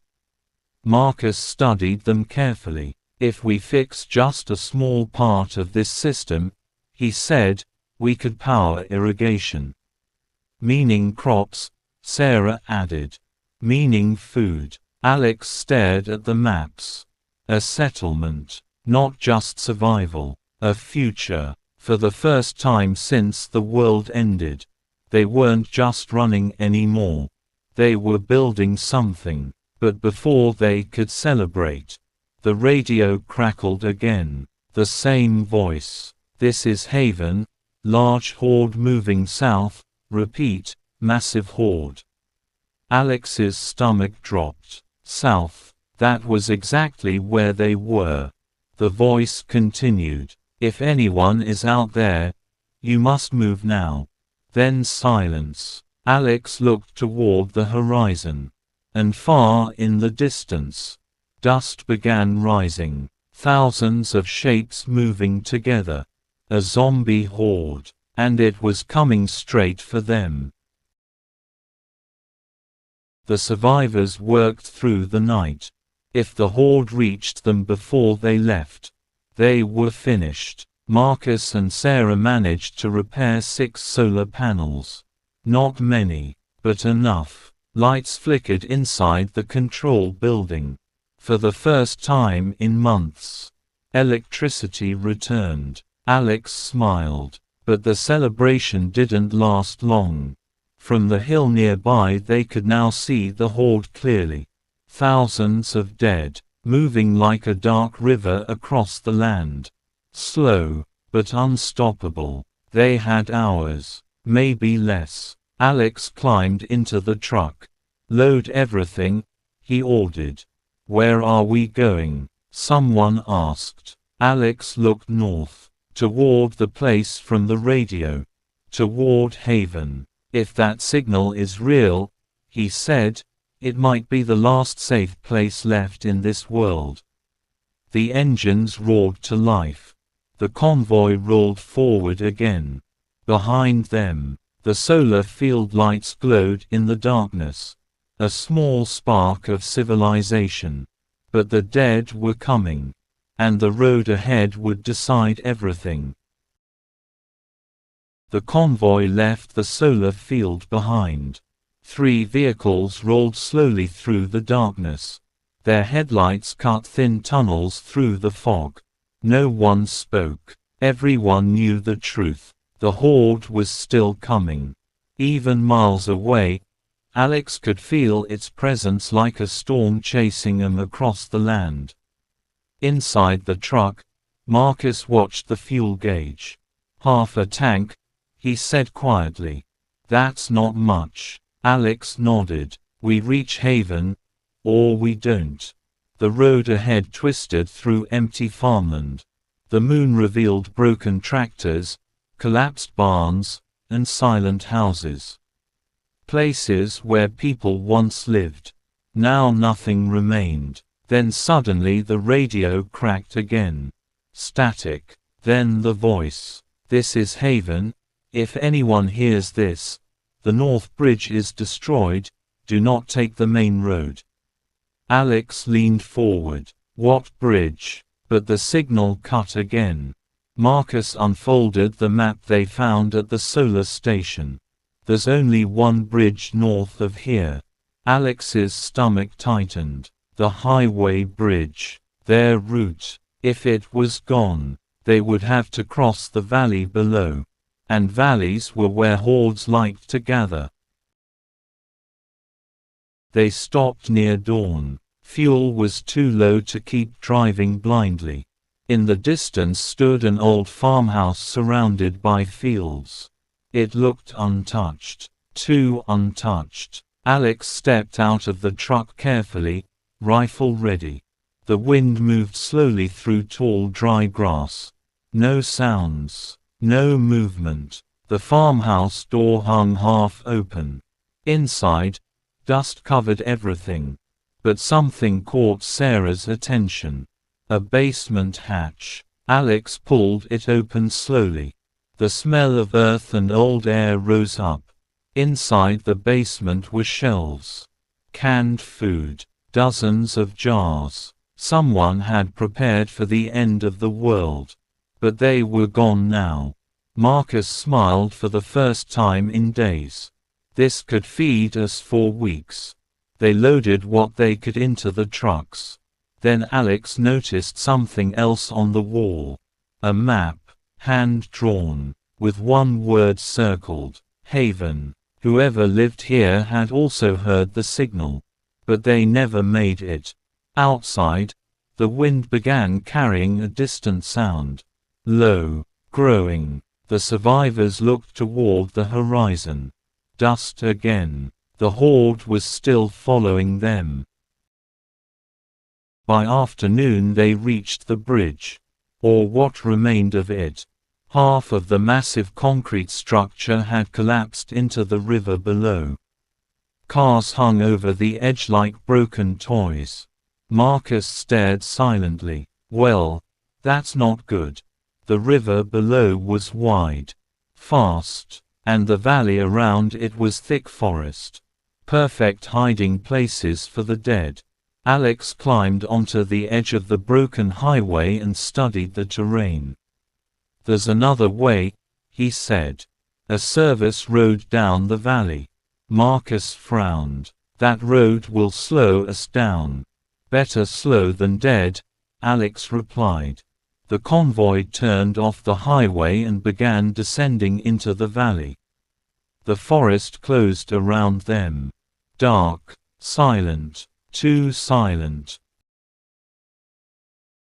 Marcus studied them carefully. If we fix just a small part of this system, he said, we could power irrigation. Meaning crops, Sarah added. Meaning food. Alex stared at the maps. A settlement. Not just survival. A future. For the first time since the world ended, they weren't just running anymore. They were building something. But before they could celebrate, the radio crackled again. The same voice. This is Haven. Large horde moving south. Repeat, massive horde. Alex's stomach dropped. South. That was exactly where they were. The voice continued. If anyone is out there, you must move now. Then silence. Alex looked toward the horizon. And far in the distance, dust began rising. Thousands of shapes moving together. A zombie horde. And it was coming straight for them. The survivors worked through the night. If the horde reached them before they left, they were finished. Marcus and Sarah managed to repair 6 solar panels. Not many, but enough. Lights flickered inside the control building. For the first time in months, electricity returned. Alex smiled. But the celebration didn't last long. From the hill nearby they could now see the horde clearly. Thousands of dead, moving like a dark river across the land. Slow, but unstoppable. They had hours, maybe less. Alex climbed into the truck. Load everything, he ordered. Where are we going? Someone asked. Alex looked north, toward the place from the radio. Toward Haven. If that signal is real, he said, it might be the last safe place left in this world. The engines roared to life. The convoy rolled forward again. Behind them, the solar field lights glowed in the darkness. A small spark of civilization. But the dead were coming. And the road ahead would decide everything. The convoy left the solar field behind. 3 vehicles rolled slowly through the darkness. Their headlights cut thin tunnels through the fog. No one spoke. Everyone knew the truth. The horde was still coming. Even miles away, Alex could feel its presence like a storm chasing him across the land. Inside the truck, Marcus watched the fuel gauge. "Half a tank," he said quietly. "That's not much." Alex nodded. "We reach Haven, or we don't." The road ahead twisted through empty farmland. The moon revealed broken tractors, collapsed barns, and silent houses. Places where people once lived. Now nothing remained. Then suddenly the radio cracked again. Static. Then the voice. "This is Haven. If anyone hears this, the North Bridge is destroyed. Do not take the main road." Alex leaned forward. "What bridge?" But the signal cut again. Marcus unfolded the map they found at the solar station. "There's only one bridge north of here." Alex's stomach tightened. The highway bridge. Their route. If it was gone, they would have to cross the valley below. And valleys were where hordes liked to gather. They stopped near dawn. Fuel was too low to keep driving blindly. In the distance stood an old farmhouse surrounded by fields. It looked untouched. Too untouched. Alex stepped out of the truck carefully, rifle ready. The wind moved slowly through tall dry grass. No sounds. No movement. The farmhouse door hung half open. Inside, dust covered everything. But something caught Sarah's attention. A basement hatch. Alex pulled it open slowly. The smell of earth and old air rose up. Inside the basement were shelves. Canned food. Dozens of jars. Someone had prepared for the end of the world. But they were gone now. Marcus smiled for the first time in days. "This could feed us for weeks." They loaded what they could into the trucks. Then Alex noticed something else on the wall. A map, hand-drawn, with one word circled. Haven. Whoever lived here had also heard the signal. But they never made it. Outside, the wind began carrying a distant sound. Low, growing. The survivors looked toward the horizon. Dust again. The horde was still following them. By afternoon they reached the bridge. Or what remained of it. Half of the massive concrete structure had collapsed into the river below. Cars hung over the edge like broken toys. Marcus stared silently. "Well, that's not good." The river below was wide. Fast. And the valley around it was thick forest. Perfect hiding places for the dead. Alex climbed onto the edge of the broken highway and studied the terrain. "There's another way," he said. "A service road down the valley." Marcus frowned. "That road will slow us down." "Better slow than dead," Alex replied. The convoy turned off the highway and began descending into the valley. The forest closed around them. Dark, silent, too silent.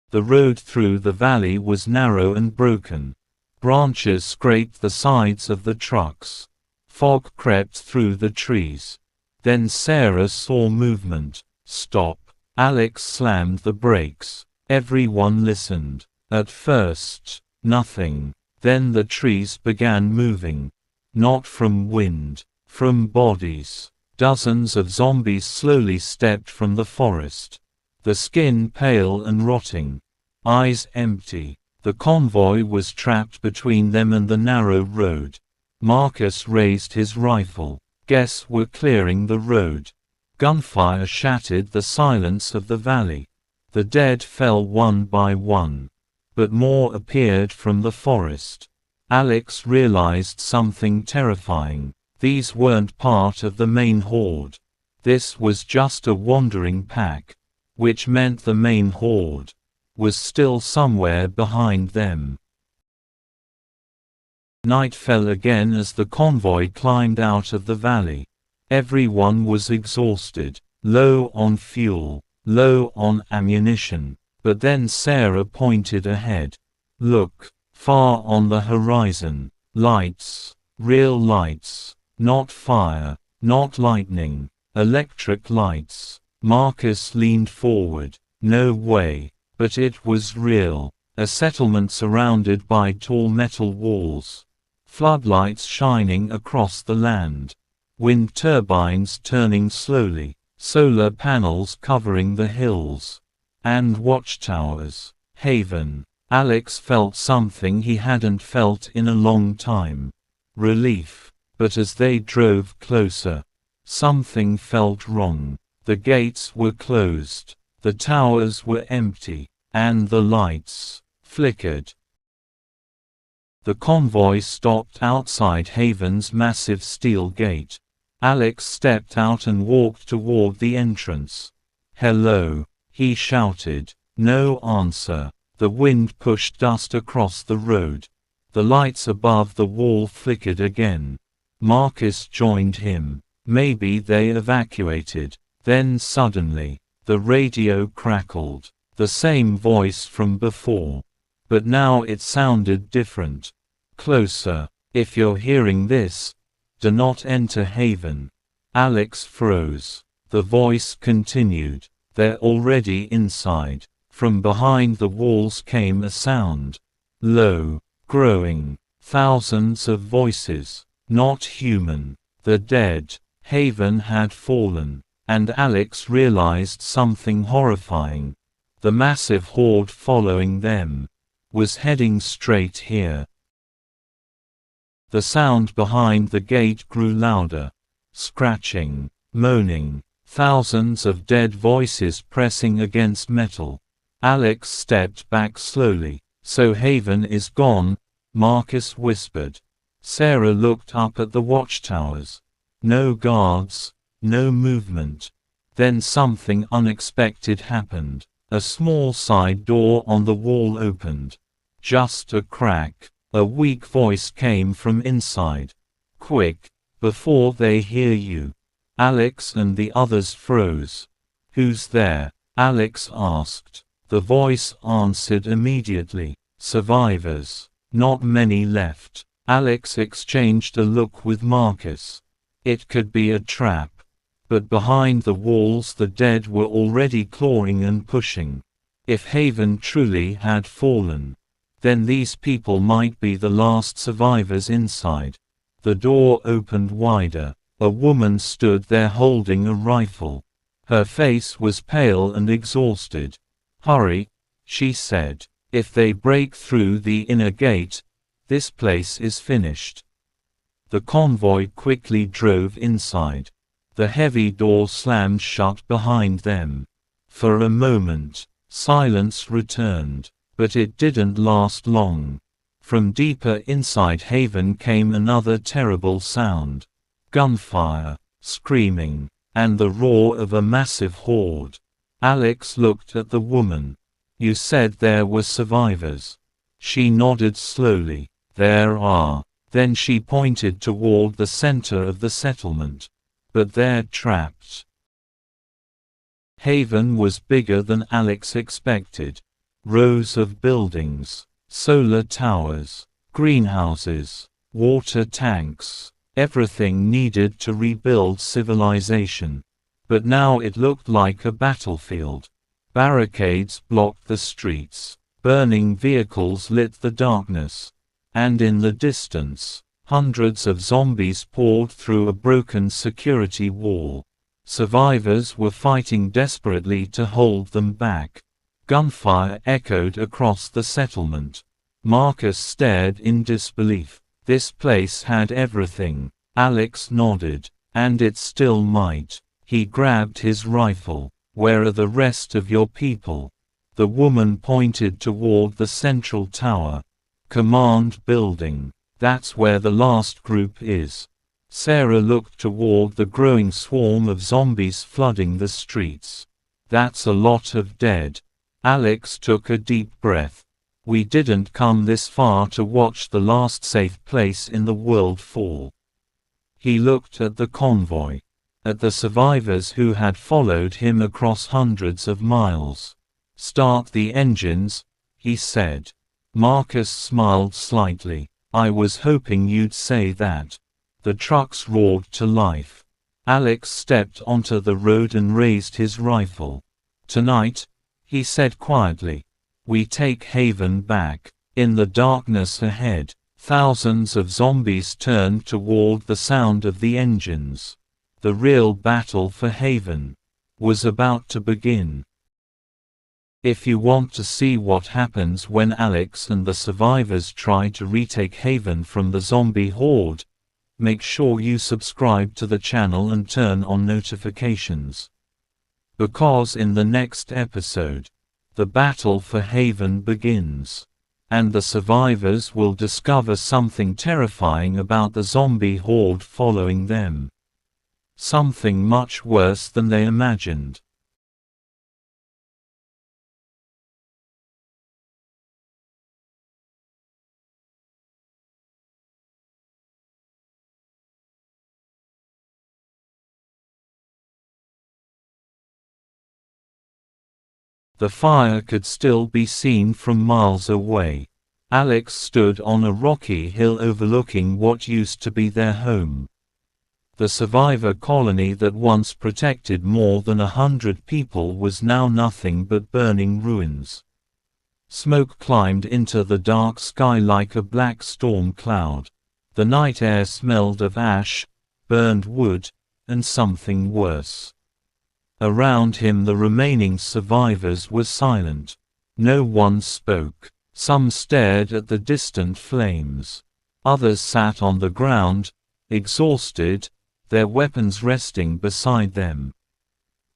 The road through the valley was narrow and broken. Branches scraped the sides of the trucks. Fog crept through the trees. Then Sarah saw movement. "Stop." Alex slammed the brakes. Everyone listened. At first, nothing. Then the trees began moving. Not from wind. From bodies. Dozens of zombies slowly stepped from the forest. The skin pale and rotting. Eyes empty. The convoy was trapped between them and the narrow road. Marcus raised his rifle. Guests were clearing the road. Gunfire shattered the silence of the valley. The dead fell one by one. But more appeared from the forest. Alex realized something terrifying. These weren't part of the main horde. This was just a wandering pack. Which meant the main horde was still somewhere behind them. Night fell again as the convoy climbed out of the valley. Everyone was exhausted, low on fuel, low on ammunition. But then Sarah pointed ahead. Look, far on the horizon. Lights. Real lights. Not fire, not lightning. Electric lights. Marcus leaned forward. No way. But it was real. A settlement surrounded by tall metal walls. Floodlights shining across the land. Wind turbines turning slowly. Solar panels covering the hills. And watchtowers. Haven. Alex felt something he hadn't felt in a long time. Relief. But as they drove closer, something felt wrong. The gates were closed. The towers were empty. And the lights flickered. The convoy stopped outside Haven's massive steel gate. Alex stepped out and walked toward the entrance. "Hello," he shouted. No answer. The wind pushed dust across the road. The lights above the wall flickered again. Marcus joined him. Maybe they evacuated. Then suddenly, the radio crackled. The same voice from before. But now it sounded different. Closer. "If you're hearing this, do not enter Haven." Alex froze. The voice continued. "They're already inside." From behind the walls came a sound. Low. Growing. Thousands of voices. Not human. The dead. Haven had fallen. And Alex realized something horrifying. The massive horde following them was heading straight here. The sound behind the gate grew louder. Scratching. Moaning. Thousands of dead voices pressing against metal. Alex stepped back slowly. "So Haven is gone," Marcus whispered. Sarah looked up at the watchtowers. No guards. No movement. Then something unexpected happened. A small side door on the wall opened. Just a crack. A weak voice came from inside. "Quick, before they hear you." Alex and the others froze. "Who's there?" Alex asked. The voice answered immediately. "Survivors. Not many left." Alex exchanged a look with Marcus. It could be a trap. But behind the walls the dead were already clawing and pushing. If Haven truly had fallen, then these people might be the last survivors inside. The door opened wider. A woman stood there holding a rifle. Her face was pale and exhausted. "Hurry," she said. "If they break through the inner gate, this place is finished." The convoy quickly drove inside. The heavy door slammed shut behind them. For a moment, silence returned. But it didn't last long. From deeper inside Haven came another terrible sound. Gunfire, screaming, and the roar of a massive horde. Alex looked at the woman. "You said there were survivors." She nodded slowly. "There are." Then she pointed toward the center of the settlement. "But they're trapped." Haven was bigger than Alex expected. Rows of buildings, solar towers, greenhouses, water tanks, everything needed to rebuild civilization. But now it looked like a battlefield. Barricades blocked the streets. Burning vehicles lit the darkness. And in the distance, hundreds of zombies poured through a broken security wall. Survivors were fighting desperately to hold them back. Gunfire echoed across the settlement. Marcus stared in disbelief. This place had everything. Alex nodded. And it still might. He grabbed his rifle. "Where are the rest of your people?" The woman pointed toward the central tower. "Command building. That's where the last group is." Sarah looked toward the growing swarm of zombies flooding the streets. "That's a lot of dead." Alex took a deep breath. We didn't come this far to watch the last safe place in the world fall. He looked at the convoy. At the survivors who had followed him across hundreds of miles. "Start the engines," he said. Marcus smiled slightly. "I was hoping you'd say that." The trucks roared to life. Alex stepped onto the road and raised his rifle. "Tonight," he said quietly, "we take Haven back." In the darkness ahead, thousands of zombies turned toward the sound of the engines. The real battle for Haven was about to begin. If you want to see what happens when Alex and the survivors try to retake Haven from the zombie horde, make sure you subscribe to the channel and turn on notifications. Because in the next episode, the battle for Haven begins, and the survivors will discover something terrifying about the zombie horde following them. Something much worse than they imagined. The fire could still be seen from miles away. Alex stood on a rocky hill overlooking what used to be their home. The survivor colony that once protected more than 100 people was now nothing but burning ruins. Smoke climbed into the dark sky like a black storm cloud. The night air smelled of ash, burned wood, and something worse. Around him the remaining survivors were silent. No one spoke. Some stared at the distant flames. Others sat on the ground, exhausted, their weapons resting beside them.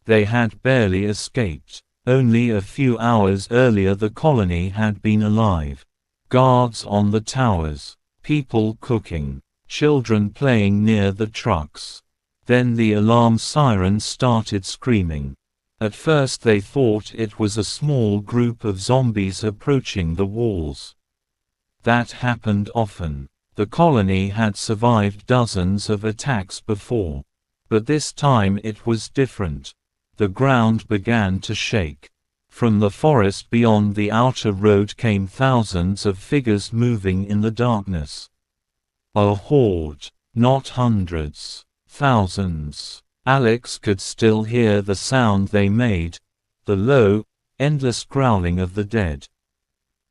They had barely escaped. Only a few hours earlier the colony had been alive. Guards on the towers, people cooking, children playing near the trucks. Then the alarm siren started screaming. At first they thought it was a small group of zombies approaching the walls. That happened often. The colony had survived dozens of attacks before. But this time it was different. The ground began to shake. From the forest beyond the outer road came thousands of figures moving in the darkness. A horde, not hundreds, thousands. Alex could still hear the sound they made, the low, endless growling of the dead.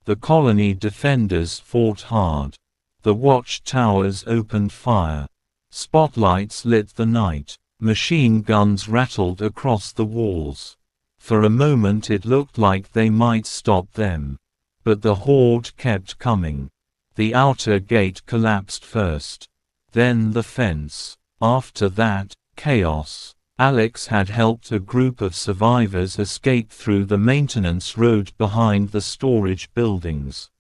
The colony defenders fought hard. The watchtowers opened fire. Spotlights lit the night. Machine guns rattled across the walls. For a moment it looked like they might stop them. But the horde kept coming. The outer gate collapsed first. Then the fence. After that, chaos. Alex had helped a group of survivors escape through the maintenance road behind the storage buildings.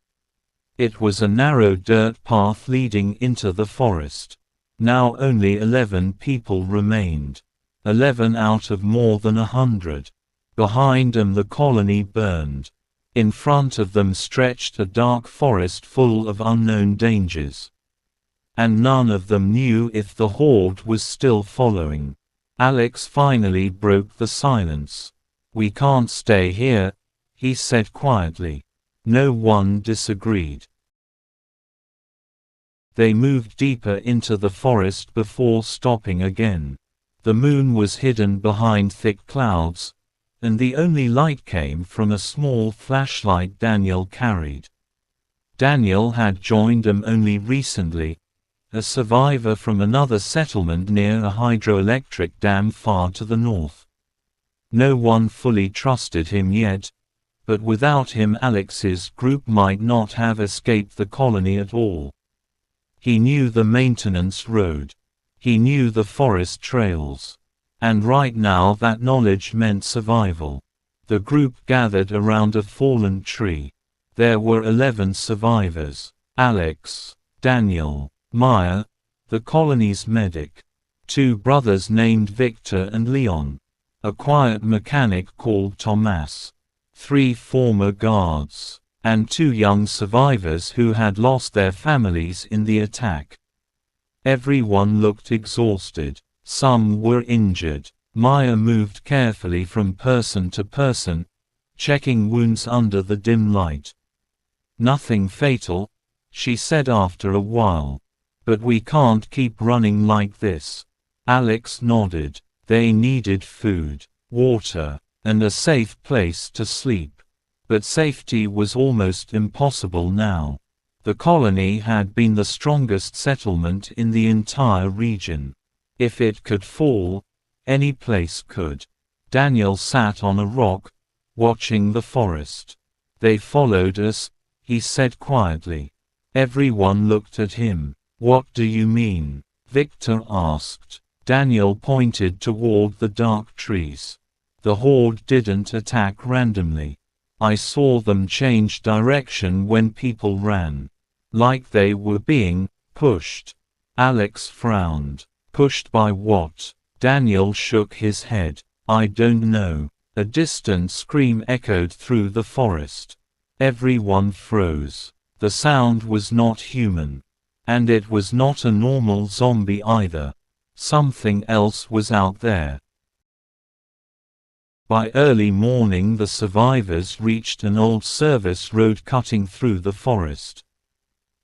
It was a narrow dirt path leading into the forest. Now only 11 people remained. 11 out of more than 100. Behind them the colony burned. In front of them stretched a dark forest full of unknown dangers. And none of them knew if the horde was still following. Alex finally broke the silence. "We can't stay here," he said quietly. No one disagreed. They moved deeper into the forest before stopping again. The moon was hidden behind thick clouds, and the only light came from a small flashlight Daniel carried. Daniel had joined them only recently, a survivor from another settlement near a hydroelectric dam far to the north. No one fully trusted him yet, but without him Alex's group might not have escaped the colony at all. He knew the maintenance road. He knew the forest trails. And right now that knowledge meant survival. The group gathered around a fallen tree. There were 11 survivors. Alex, Daniel, Maya, the colony's medic, 2 brothers named Victor and Leon, a quiet mechanic called Thomas, 3 former guards, and 2 young survivors who had lost their families in the attack. Everyone looked exhausted. Some were injured. Maya moved carefully from person to person, checking wounds under the dim light. "Nothing fatal," she said after a while. "But we can't keep running like this." Alex nodded. They needed food, water, and a safe place to sleep. But safety was almost impossible now. The colony had been the strongest settlement in the entire region. If it could fall, any place could. Daniel sat on a rock, watching the forest. "They followed us," he said quietly. Everyone looked at him. "What do you mean?" Victor asked. Daniel pointed toward the dark trees. "The horde didn't attack randomly. I saw them change direction when people ran. Like they were being pushed." Alex frowned. "Pushed by what?" Daniel shook his head. "I don't know." A distant scream echoed through the forest. Everyone froze. The sound was not human. And it was not a normal zombie either. Something else was out there. By early morning the survivors reached an old service road cutting through the forest.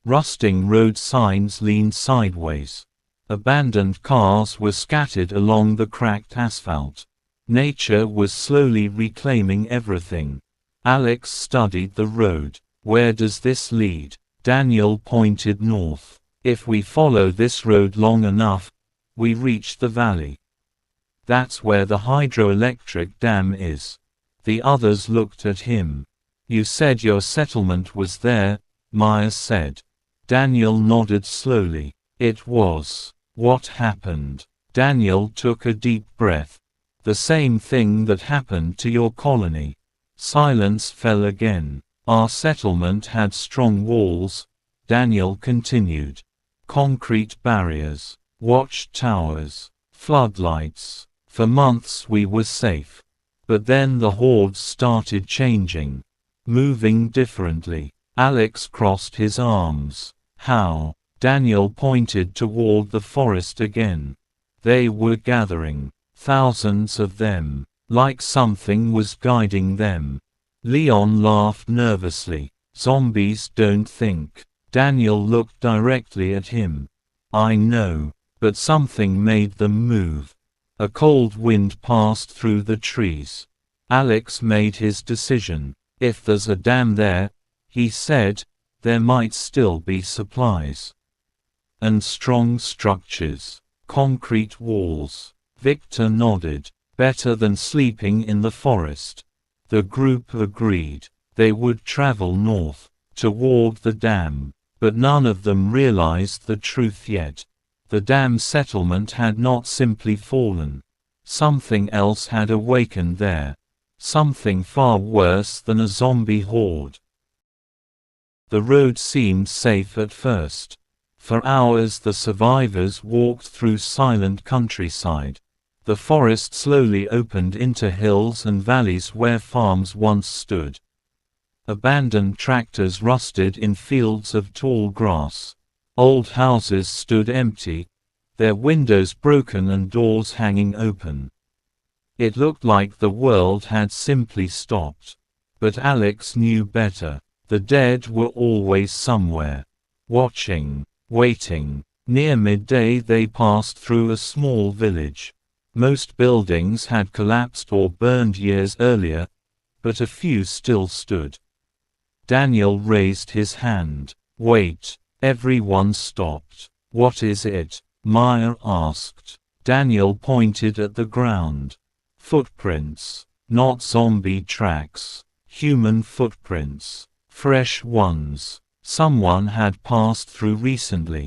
Rusting road signs leaned sideways. Abandoned cars were scattered along the cracked asphalt. Nature was slowly reclaiming everything. Alex studied the road. "Where does this lead?" Daniel pointed north. "If we follow this road long enough, we reach the valley. That's where the hydroelectric dam is." The others looked at him. "You said your settlement was there," Maya said. Daniel nodded slowly. "It was." "What happened?" Daniel took a deep breath. "The same thing that happened to your colony." Silence fell again. "Our settlement had strong walls," Daniel continued. "Concrete barriers, watchtowers, floodlights. For months we were safe. But then the hordes started changing. Moving differently." Alex crossed his arms. "How?" Daniel pointed toward the forest again. "They were gathering. Thousands of them. Like something was guiding them." Leon laughed nervously. "Zombies don't think." Daniel looked directly at him. "I know. But something made them move." A cold wind passed through the trees. Alex made his decision. "If there's a dam there," he said, "there might still be supplies. And strong structures. Concrete walls." Victor nodded. "Better than sleeping in the forest." The group agreed. They would travel north, toward the dam. But none of them realized the truth yet. The dam settlement had not simply fallen. Something else had awakened there. Something far worse than a zombie horde. The road seemed safe at first. For hours the survivors walked through silent countryside. The forest slowly opened into hills and valleys where farms once stood. Abandoned tractors rusted in fields of tall grass. Old houses stood empty, their windows broken and doors hanging open. It looked like the world had simply stopped. But Alex knew better. The dead were always somewhere. Watching. Waiting. Near midday they passed through a small village. Most buildings had collapsed or burned years earlier, but a few still stood. Daniel raised his hand. "Wait." Everyone stopped. "What is it?" Maya asked. Daniel pointed at the ground. "Footprints. Not zombie tracks. Human footprints. Fresh ones. Someone had passed through recently."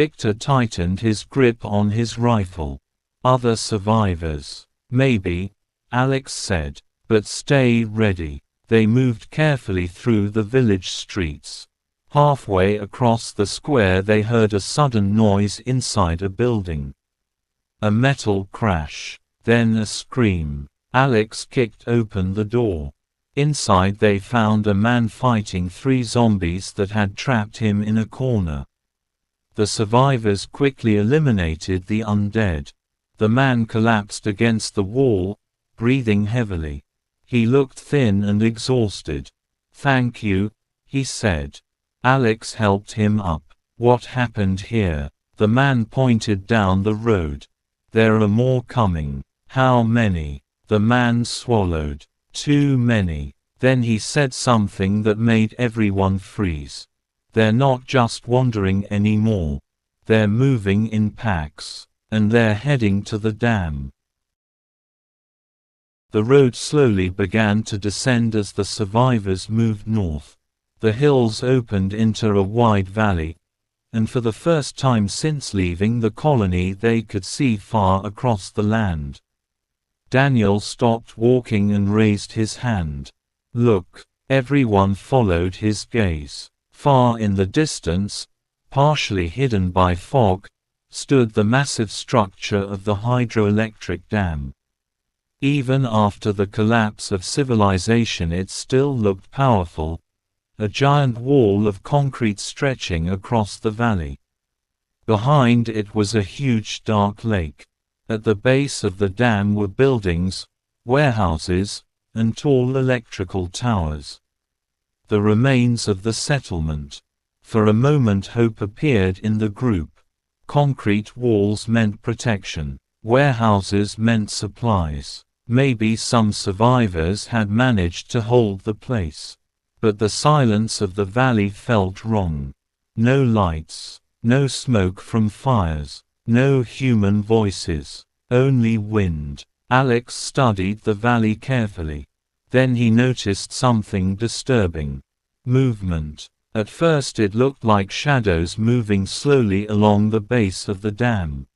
Victor tightened his grip on his rifle. "Other survivors. Maybe," Alex said. "But stay ready." They moved carefully through the village streets. Halfway across the square they heard a sudden noise inside a building. A metal crash. Then a scream. Alex kicked open the door. Inside they found a man fighting 3 zombies that had trapped him in a corner. The survivors quickly eliminated the undead. The man collapsed against the wall, breathing heavily. He looked thin and exhausted. "Thank you," he said. Alex helped him up. "What happened here?" The man pointed down the road. "There are more coming." "How many?" The man swallowed. "Too many." Then he said something that made everyone freeze. "They're not just wandering anymore. They're moving in packs. And they're heading to the dam." The road slowly began to descend as the survivors moved north. The hills opened into a wide valley, and for the first time since leaving the colony they could see far across the land. Daniel stopped walking and raised his hand. "Look." Everyone followed his gaze. Far in the distance, partially hidden by fog, stood the massive structure of the hydroelectric dam. Even after the collapse of civilization it still looked powerful, a giant wall of concrete stretching across the valley. Behind it was a huge dark lake. At the base of the dam were buildings, warehouses, and tall electrical towers. The remains of the settlement. For a moment hope appeared in the group. Concrete walls meant protection. Warehouses meant supplies. Maybe some survivors had managed to hold the place. But the silence of the valley felt wrong. No lights, no smoke from fires, no human voices, only wind. Alex studied the valley carefully. Then he noticed something disturbing. Movement. At first it looked like shadows moving slowly along the base of the dam.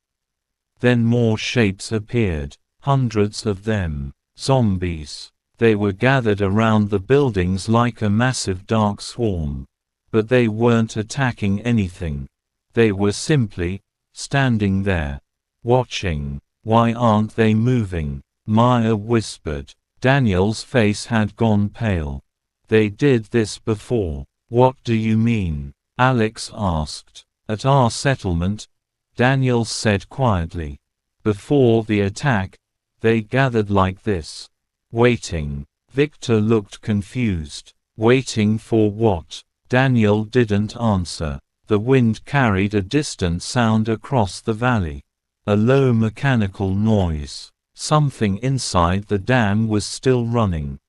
Then more shapes appeared, hundreds of them. Zombies. They were gathered around the buildings like a massive dark swarm. But they weren't attacking anything. They were simply standing there, watching. "Why aren't they moving?" Maya whispered. Daniel's face had gone pale. "They did this before." "What do you mean?" Alex asked. "At our settlement," Daniel said quietly. "Before the attack, they gathered like this. Waiting." Victor looked confused. "Waiting for what?" Daniel didn't answer. The wind carried a distant sound across the valley. A low mechanical noise. Something inside the dam was still running.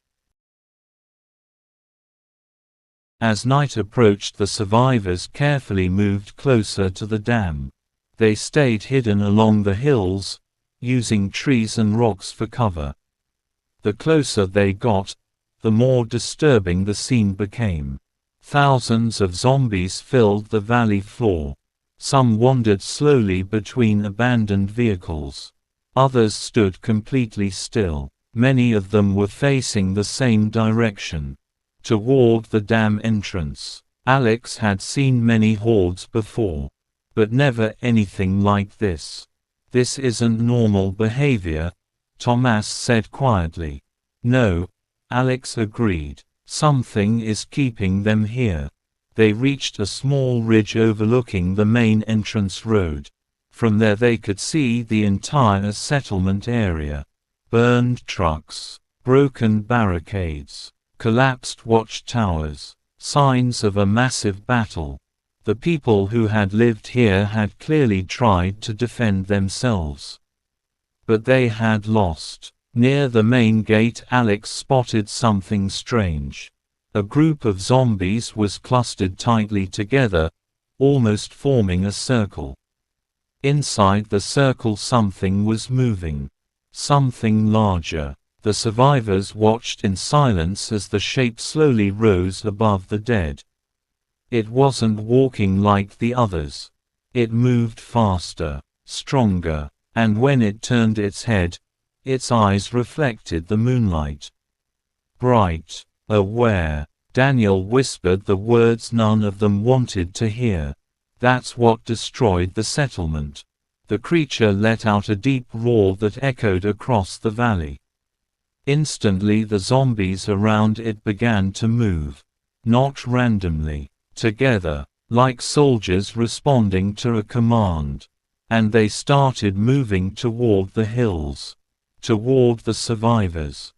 As night approached, the survivors carefully moved closer to the dam. They stayed hidden along the hills, using trees and rocks for cover. The closer they got, the more disturbing the scene became. Thousands of zombies filled the valley floor. Some wandered slowly between abandoned vehicles. Others stood completely still. Many of them were facing the same direction, toward the dam entrance. Alex had seen many hordes before, but never anything like this. "This isn't normal behavior," Thomas said quietly. "No," Alex agreed. "Something is keeping them here." They reached a small ridge overlooking the main entrance road. From there they could see the entire settlement area. Burned trucks, broken barricades, collapsed watchtowers, signs of a massive battle. The people who had lived here had clearly tried to defend themselves. But they had lost. Near the main gate Alex spotted something strange. A group of zombies was clustered tightly together, almost forming a circle. Inside the circle something was moving. Something larger. The survivors watched in silence as the shape slowly rose above the dead. It wasn't walking like the others. It moved faster, stronger, and when it turned its head, its eyes reflected the moonlight. Bright, aware. Daniel whispered the words none of them wanted to hear. "That's what destroyed the settlement." The creature let out a deep roar that echoed across the valley. Instantly the zombies around it began to move. Not randomly. Together. Like soldiers responding to a command. And they started moving toward the hills. Toward the survivors.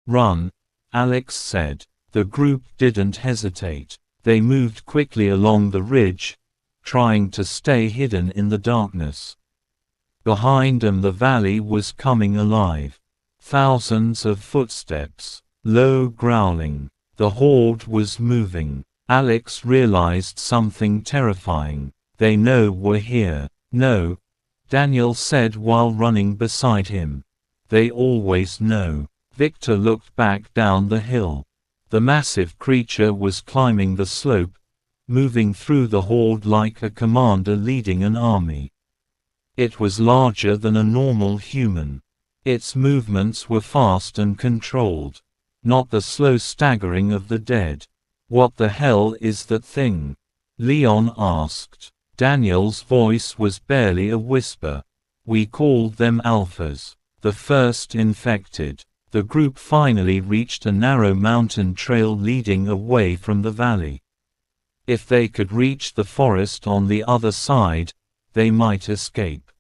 "Run," Alex said. The group didn't hesitate. They moved quickly along the ridge, trying to stay hidden in the darkness. Behind them the valley was coming alive. Thousands of footsteps. Low growling. The horde was moving. Alex realized something terrifying. "They know we're here." "No," Daniel said while running beside him. "They always know." Victor looked back down the hill. The massive creature was climbing the slope, moving through the horde like a commander leading an army. It was larger than a normal human. Its movements were fast and controlled. Not the slow staggering of the dead. "What the hell is that thing?" Leon asked. Daniel's voice was barely a whisper. "We called them alphas. The first infected." The group finally reached a narrow mountain trail leading away from the valley. If they could reach the forest on the other side, they might escape.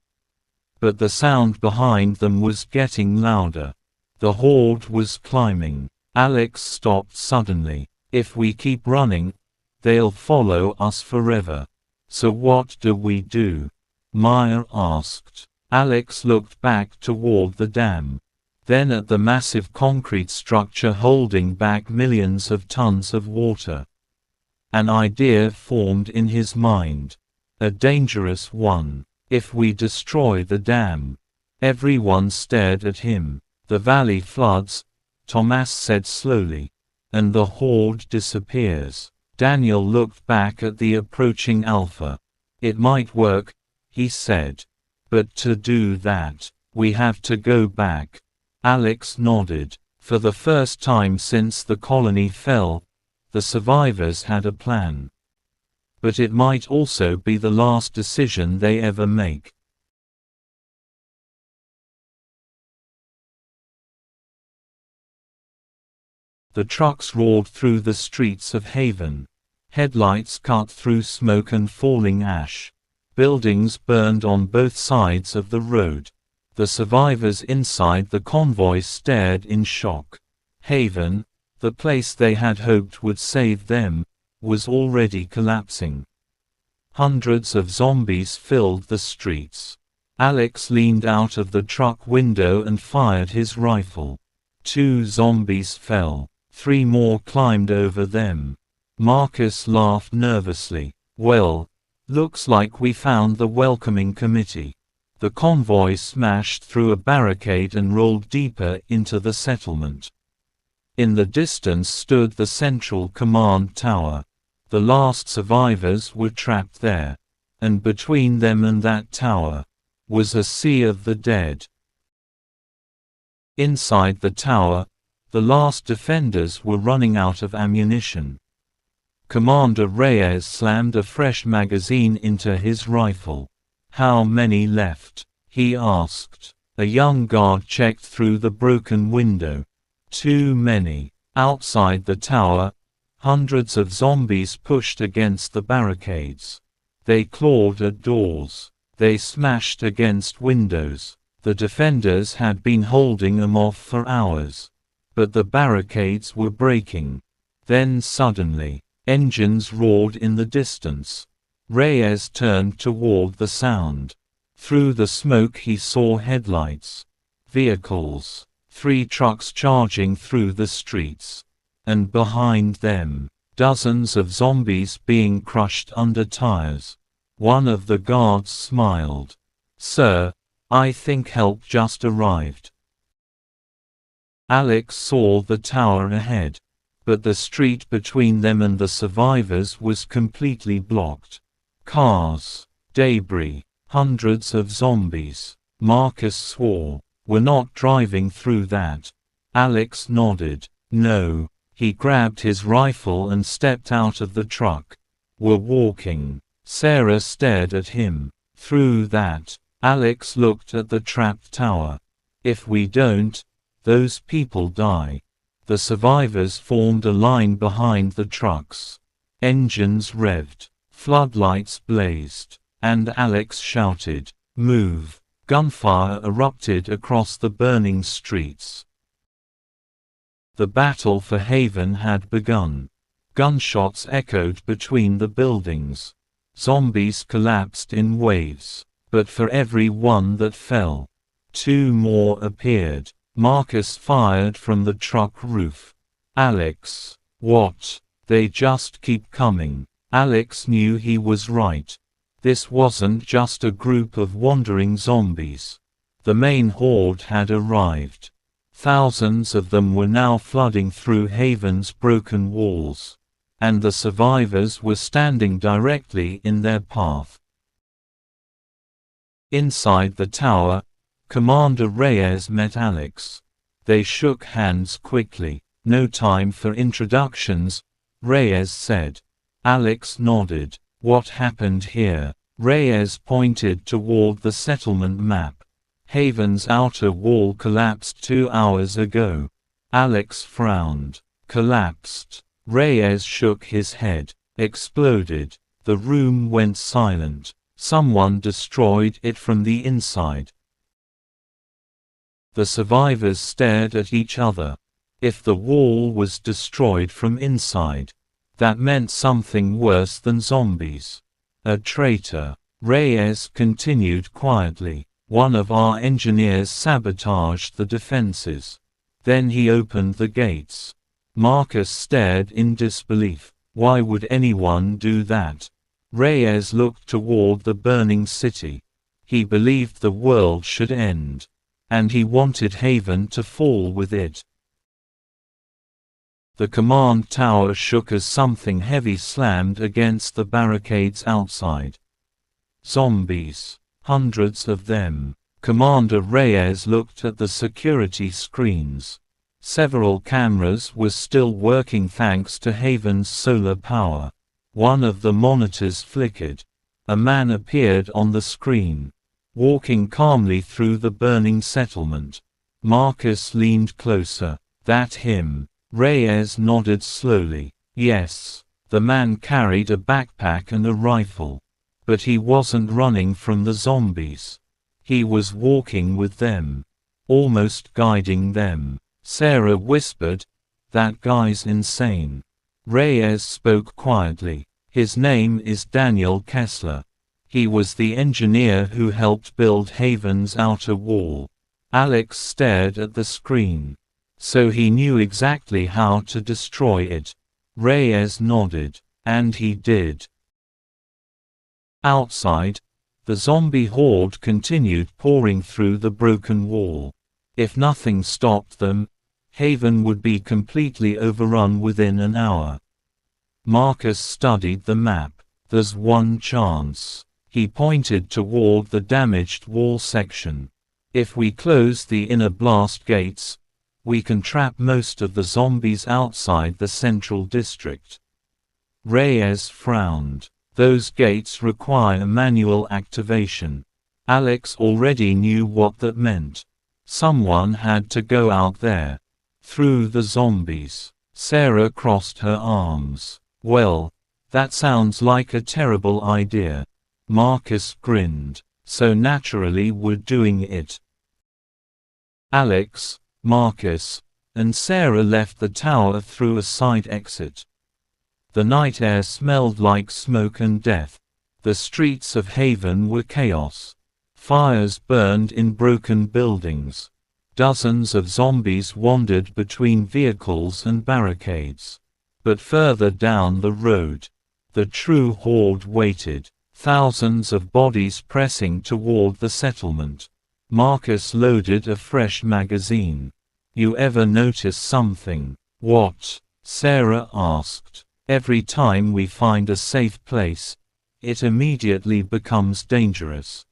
But the sound behind them was getting louder. The horde was climbing. Alex stopped suddenly. "If we keep running, they'll follow us forever. So what do we do?" Maya asked. Alex looked back toward the dam. Then at the massive concrete structure holding back millions of tons of water. An idea formed in his mind. A dangerous one. "If we destroy the dam." Everyone stared at him. "The valley floods," Thomas said slowly. "And the horde disappears." Daniel looked back at the approaching Alpha. "It might work," he said. "But to do that, we have to go back." Alex nodded. For the first time since the colony fell, the survivors had a plan. But it might also be the last decision they ever make. The trucks roared through the streets of Haven. Headlights cut through smoke and falling ash. Buildings burned on both sides of the road. The survivors inside the convoy stared in shock. Haven, the place they had hoped would save them, was already collapsing. Hundreds of zombies filled the streets. Alex leaned out of the truck window and fired his rifle. 2 zombies fell. 3 more climbed over them. Marcus laughed nervously. "Well, looks like we found the welcoming committee." The convoy smashed through a barricade and rolled deeper into the settlement. In the distance stood the central command tower. The last survivors were trapped there. And between them and that tower was a sea of the dead. Inside the tower, the last defenders were running out of ammunition. Commander Reyes slammed a fresh magazine into his rifle. "How many left?" he asked. A young guard checked through the broken window. "Too many." Outside the tower, hundreds of zombies pushed against the barricades. They clawed at doors. They smashed against windows. The defenders had been holding them off for hours. But the barricades were breaking. Then suddenly, engines roared in the distance. Reyes turned toward the sound. Through the smoke he saw headlights. Vehicles. 3 trucks charging through the streets. And behind them, dozens of zombies being crushed under tires. One of the guards smiled. "Sir, I think help just arrived." Alex saw the tower ahead. But the street between them and the survivors was completely blocked. Cars. Debris. Hundreds of zombies. Marcus swore. "We're not driving through that." Alex nodded. "No." He grabbed his rifle and stepped out of the truck. "We're walking." Sarah stared at him. Through that. Alex looked at the trapped tower. If we don't, those people die. The survivors formed a line behind the trucks. Engines revved, floodlights blazed, and Alex shouted, "Move!" Gunfire erupted across the burning streets. The battle for Haven had begun. Gunshots echoed between the buildings. Zombies collapsed in waves, but for every one that fell, two more appeared. Marcus fired from the truck roof. Alex, what? They just keep coming. Alex knew he was right. This wasn't just a group of wandering zombies. The main horde had arrived. Thousands of them were now flooding through Haven's broken walls, and the survivors were standing directly in their path. Inside the tower, Commander Reyes met Alex. They shook hands quickly. "No time for introductions," Reyes said. Alex nodded. "What happened here?" Reyes pointed toward the settlement map. "Haven's outer wall collapsed 2 hours ago." Alex frowned. "Collapsed?" Reyes shook his head. "Exploded." The room went silent. "Someone destroyed it from the inside." The survivors stared at each other. If the wall was destroyed from inside, that meant something worse than zombies. "A traitor," Reyes continued quietly. "One of our engineers sabotaged the defenses. Then he opened the gates." Marcus stared in disbelief. "Why would anyone do that?" Reyes looked toward the burning city. He believed the world should end, and he wanted Haven to fall with it. The command tower shook as something heavy slammed against the barricades outside. Zombies. Hundreds of them. Commander Reyes looked at the security screens. Several cameras were still working thanks to Haven's solar power. One of the monitors flickered. A man appeared on the screen, walking calmly through the burning settlement. Marcus leaned closer. "That him?" Reyes nodded slowly. "Yes." The man carried a backpack and a rifle. But he wasn't running from the zombies. He was walking with them, almost guiding them. Sarah whispered, "That guy's insane." Reyes spoke quietly. "His name is Daniel Kessler. He was the engineer who helped build Haven's outer wall." Alex stared at the screen. "So he knew exactly how to destroy it." Reyes nodded. "And he did." Outside, the zombie horde continued pouring through the broken wall. If nothing stopped them, Haven would be completely overrun within an hour. Marcus studied the map. "There's one chance." He pointed toward the damaged wall section. "If we close the inner blast gates, we can trap most of the zombies outside the central district." Reyes frowned. "Those gates require manual activation." Alex already knew what that meant. Someone had to go out there, through the zombies. Sarah crossed her arms. "Well, that sounds like a terrible idea." Marcus grinned. "So naturally we're doing it." Alex, Marcus, and Sarah left the tower through a side exit. The night air smelled like smoke and death. The streets of Haven were chaos. Fires burned in broken buildings. Dozens of zombies wandered between vehicles and barricades. But further down the road, the true horde waited, thousands of bodies pressing toward the settlement. Marcus loaded a fresh magazine. "You ever notice something?" "What?" Sarah asked. "Every time we find a safe place, it immediately becomes dangerous."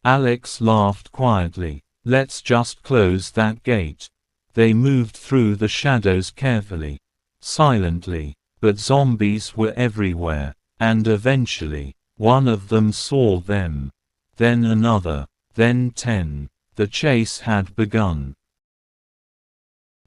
Alex laughed quietly. "Let's just close that gate." They moved through the shadows carefully, silently, but zombies were everywhere, and eventually, one of them saw them. Then another. Then 10. The chase had begun.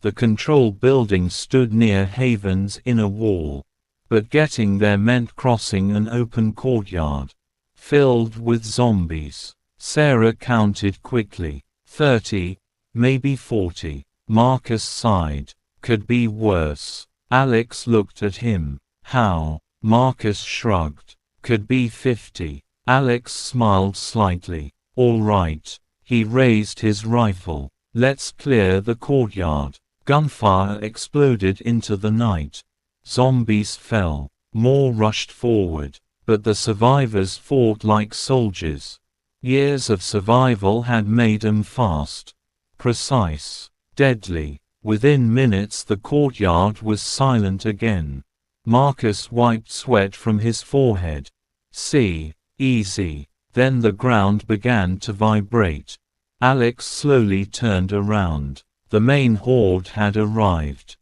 The control building stood near Haven's inner wall, but getting there meant crossing an open courtyard, filled with zombies. Sarah counted quickly. 30, maybe 40. Marcus sighed. Could be worse. Alex looked at him. How? Marcus shrugged. Could be 50. Alex smiled slightly. All right. He raised his rifle. Let's clear the courtyard. Gunfire exploded into the night. Zombies fell. More rushed forward, but the survivors fought like soldiers. Years of survival had made them fast, precise, deadly. Within minutes the courtyard was silent again. Marcus wiped sweat from his forehead. See, easy. Then the ground began to vibrate. Alex slowly turned around. The main horde had arrived.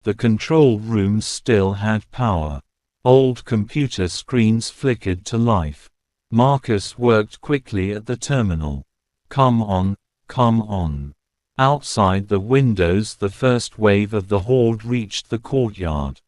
The control room still had power. Old computer screens flickered to life. Marcus worked quickly at the terminal. Come on, come on. Outside the windows the first wave of the horde reached the courtyard.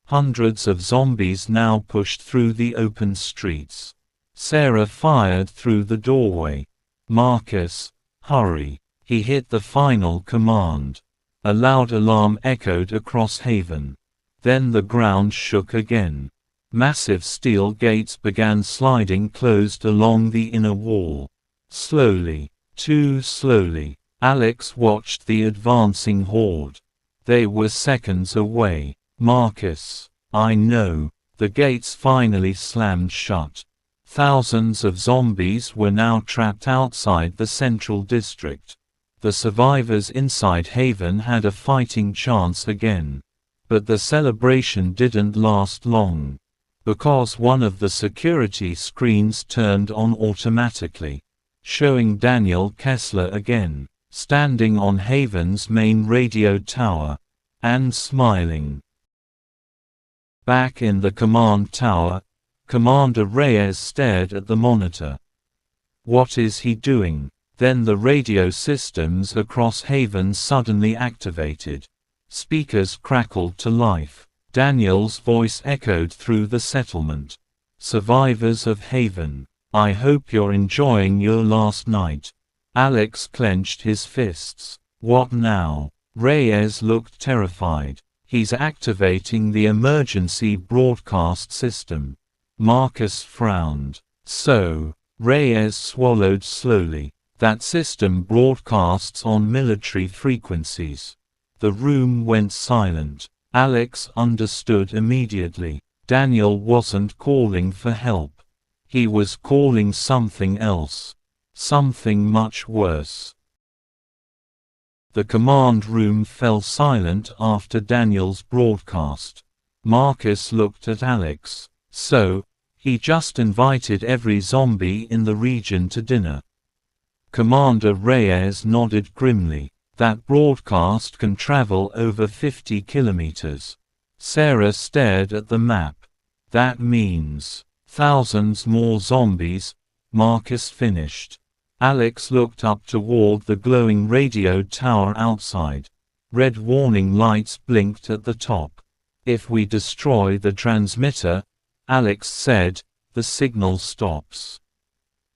Hundreds of zombies now pushed through the open streets. Sarah fired through the doorway. Marcus, hurry. He hit the final command. A loud alarm echoed across Haven. Then the ground shook again. Massive steel gates began sliding closed along the inner wall. Slowly, too slowly, Alex watched the advancing horde. They were seconds away. Marcus, I know. The gates finally slammed shut. Thousands of zombies were now trapped outside the central district. The survivors inside Haven had a fighting chance again. But the celebration didn't last long. Because one of the security screens turned on automatically, showing Daniel Kessler again, standing on Haven's main radio tower, and smiling. Back in the command tower, Commander Reyes stared at the monitor. What is he doing? Then the radio systems across Haven suddenly activated. Speakers crackled to life. Daniel's voice echoed through the settlement. Survivors of Haven, I hope you're enjoying your last night. Alex clenched his fists. What now? Reyes looked terrified. He's activating the emergency broadcast system. Marcus frowned. So, Reyes swallowed slowly. That system broadcasts on military frequencies. The room went silent. Alex understood immediately. Daniel wasn't calling for help. He was calling something else. Something much worse. The command room fell silent after Daniel's broadcast. Marcus looked at Alex. So, he just invited every zombie in the region to dinner. Commander Reyes nodded grimly. That broadcast can travel over 50 kilometers. Sarah stared at the map. That means thousands more zombies, Marcus finished. Alex looked up toward the glowing radio tower outside. Red warning lights blinked at the top. If we destroy the transmitter, Alex said, the signal stops.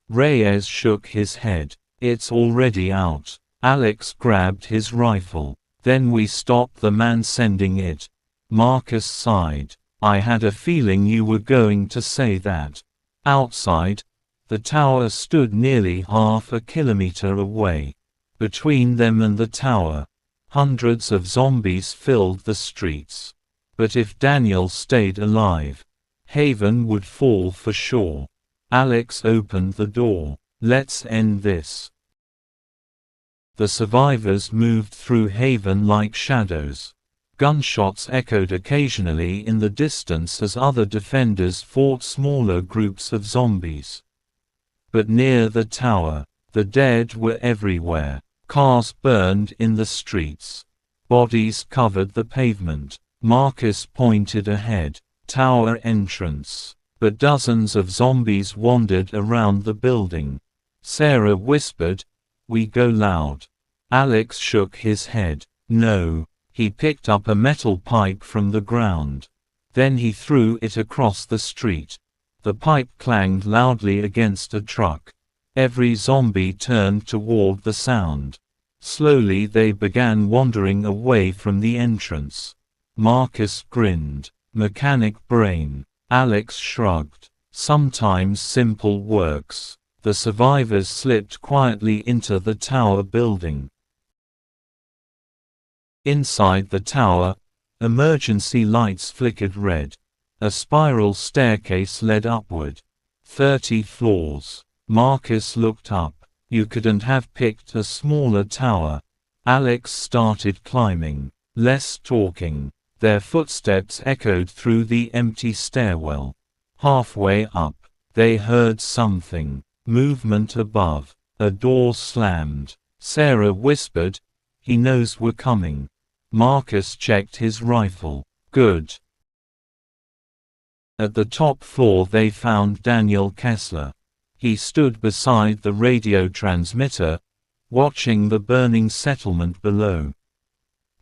Reyes shook his head. It's already out. Alex grabbed his rifle. Then we stop the man sending it. Marcus sighed. I had a feeling you were going to say that. Outside, the tower stood nearly half a kilometer away. Between them and the tower, hundreds of zombies filled the streets. But if Daniel stayed alive, Haven would fall for sure. Alex opened the door. Let's end this. The survivors moved through Haven like shadows. Gunshots echoed occasionally in the distance as other defenders fought smaller groups of zombies. But near the tower, the dead were everywhere. Cars burned in the streets. Bodies covered the pavement. Marcus pointed ahead. Tower entrance. But dozens of zombies wandered around the building. Sarah whispered, "We go loud." Alex shook his head. "No." He picked up a metal pipe from the ground. Then he threw it across the street. The pipe clanged loudly against a truck. Every zombie turned toward the sound. Slowly they began wandering away from the entrance. Marcus grinned. "Mechanic brain." Alex shrugged. "Sometimes simple works." The survivors slipped quietly into the tower building. Inside the tower, emergency lights flickered red. A spiral staircase led upward. 30 floors. Marcus looked up. "You couldn't have picked a smaller tower." Alex started climbing. Less talking. Their footsteps echoed through the empty stairwell. Halfway up, they heard something. Movement above. A door slammed. Sarah whispered, "He knows we're coming." Marcus checked his rifle. "Good." At the top floor they found Daniel Kessler. He stood beside the radio transmitter, watching the burning settlement below.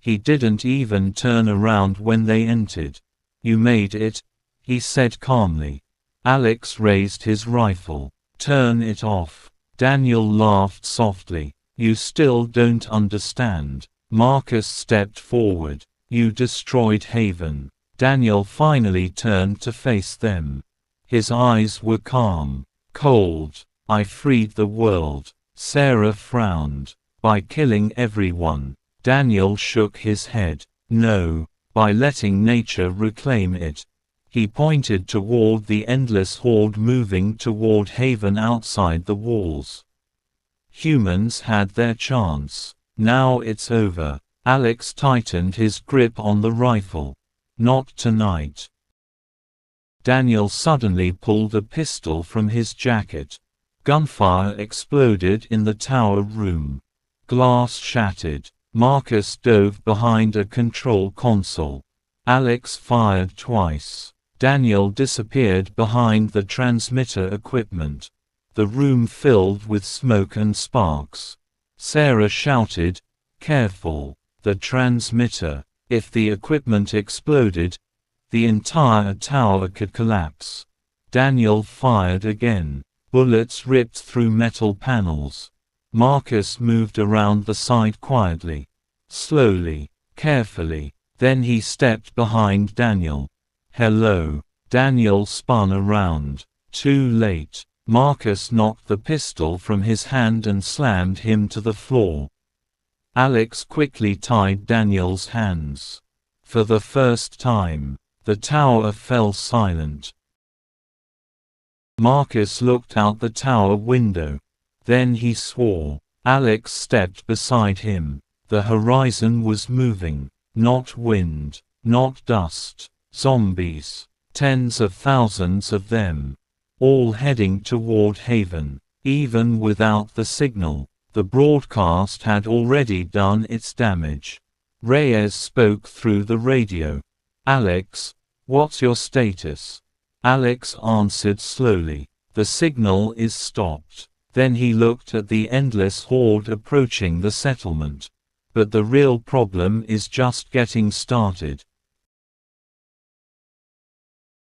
He didn't even turn around when they entered. "You made it," he said calmly. Alex raised his rifle. "Turn it off." Daniel laughed softly. "You still don't understand." Marcus stepped forward. "You destroyed Haven." Daniel finally turned to face them. His eyes were calm, cold. "I freed the world." Sarah frowned. "By killing everyone." Daniel shook his head. "No, by letting nature reclaim it." He pointed toward the endless horde moving toward Haven outside the walls. Humans had their chance. Now it's over. Alex tightened his grip on the rifle. "Not tonight." Daniel suddenly pulled a pistol from his jacket. Gunfire exploded in the tower room. Glass shattered. Marcus dove behind a control console. Alex fired twice. Daniel disappeared behind the transmitter equipment. The room filled with smoke and sparks. Sarah shouted, "Careful. The transmitter. If the equipment exploded, the entire tower could collapse." Daniel fired again. Bullets ripped through metal panels. Marcus moved around the side quietly. Slowly, carefully. Then he stepped behind Daniel. "Hello." Daniel spun around. Too late. Marcus knocked the pistol from his hand and slammed him to the floor. Alex quickly tied Daniel's hands. For the first time, the tower fell silent. Marcus looked out the tower window. Then he swore. Alex stepped beside him. The horizon was moving. Not wind. Not dust. Zombies. Tens of thousands of them. All heading toward Haven. Even without the signal, the broadcast had already done its damage. Reyes spoke through the radio. "Alex, what's your status?" Alex answered slowly. "The signal is stopped." Then he looked at the endless horde approaching the settlement. "But the real problem is just getting started."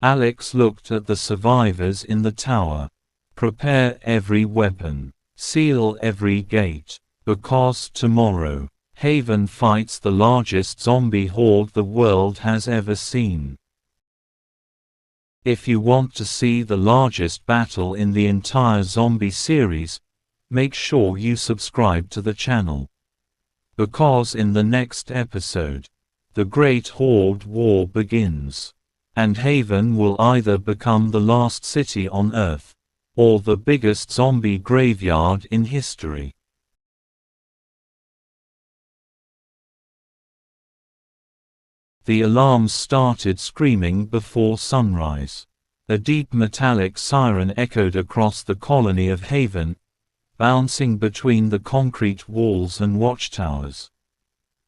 Alex looked at the survivors in the tower. "Prepare every weapon. Seal every gate. Because tomorrow, Haven fights the largest zombie horde the world has ever seen." If you want to see the largest battle in the entire zombie series, make sure you subscribe to the channel. Because in the next episode, the Great Horde War begins. And Haven will either become the last city on Earth, or the biggest zombie graveyard in history. The alarms started screaming before sunrise. A deep metallic siren echoed across the colony of Haven, bouncing between the concrete walls and watchtowers.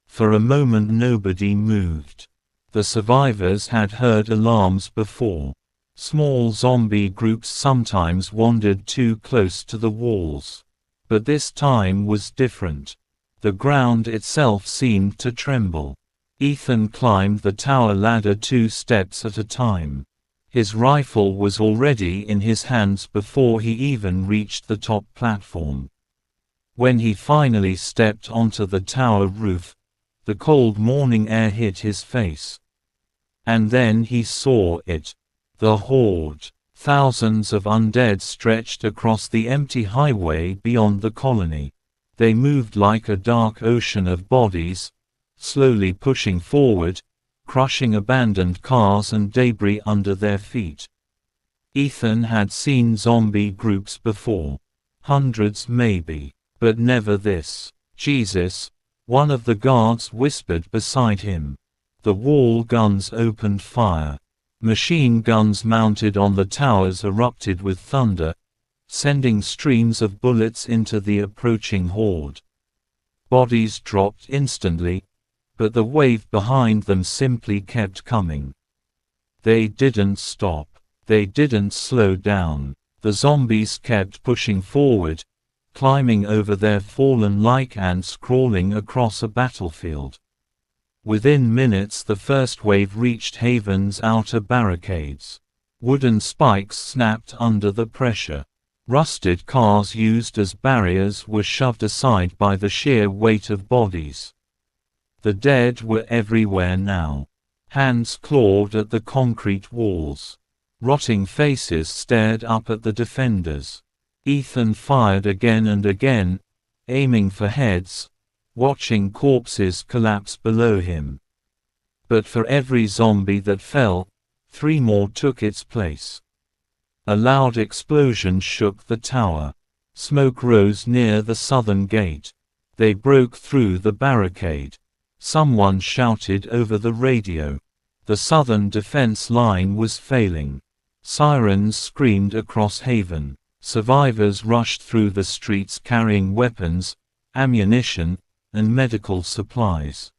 For a moment nobody moved. The survivors had heard alarms before. Small zombie groups sometimes wandered too close to the walls. But this time was different. The ground itself seemed to tremble. Ethan climbed the tower ladder 2 steps at a time. His rifle was already in his hands before he even reached the top platform. When he finally stepped onto the tower roof, the cold morning air hit his face. And then he saw it. The horde. Thousands of undead stretched across the empty highway beyond the colony. They moved like a dark ocean of bodies, slowly pushing forward, crushing abandoned cars and debris under their feet. Ethan had seen zombie groups before. Hundreds maybe. But never this. Jesus, one of the guards whispered beside him. The wall guns opened fire. Machine guns mounted on the towers erupted with thunder, sending streams of bullets into the approaching horde. Bodies dropped instantly, but the wave behind them simply kept coming. They didn't stop. They didn't slow down. The zombies kept pushing forward, climbing over their fallen like ants crawling across a battlefield. Within minutes the first wave reached Haven's outer barricades. Wooden spikes snapped under the pressure. Rusted cars used as barriers were shoved aside by the sheer weight of bodies. The dead were everywhere now. Hands clawed at the concrete walls. Rotting faces stared up at the defenders. Ethan fired again and again, aiming for heads, watching corpses collapse below him. But for every zombie that fell, 3 more took its place. A loud explosion shook the tower. Smoke rose near the southern gate. They broke through the barricade. Someone shouted over the radio. The southern defense line was failing. Sirens screamed across Haven. Survivors rushed through the streets carrying weapons, ammunition, and medical supplies.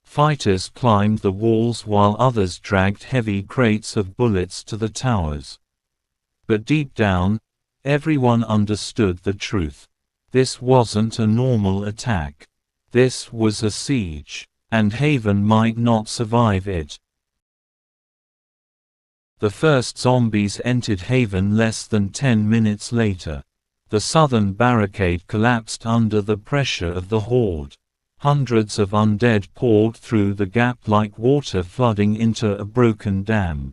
Fighters climbed the walls while others dragged heavy crates of bullets to the towers. But deep down, everyone understood the truth. This wasn't a normal attack. This was a siege, and Haven might not survive it. The first zombies entered Haven less than 10 minutes later. The southern barricade collapsed under the pressure of the horde. Hundreds of undead poured through the gap like water flooding into a broken dam.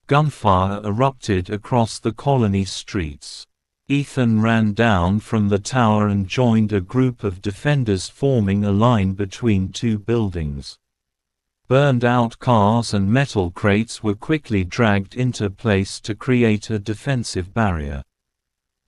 Gunfire erupted across the colony streets. Ethan ran down from the tower and joined a group of defenders forming a line between 2 buildings. Burned-out cars and metal crates were quickly dragged into place to create a defensive barrier.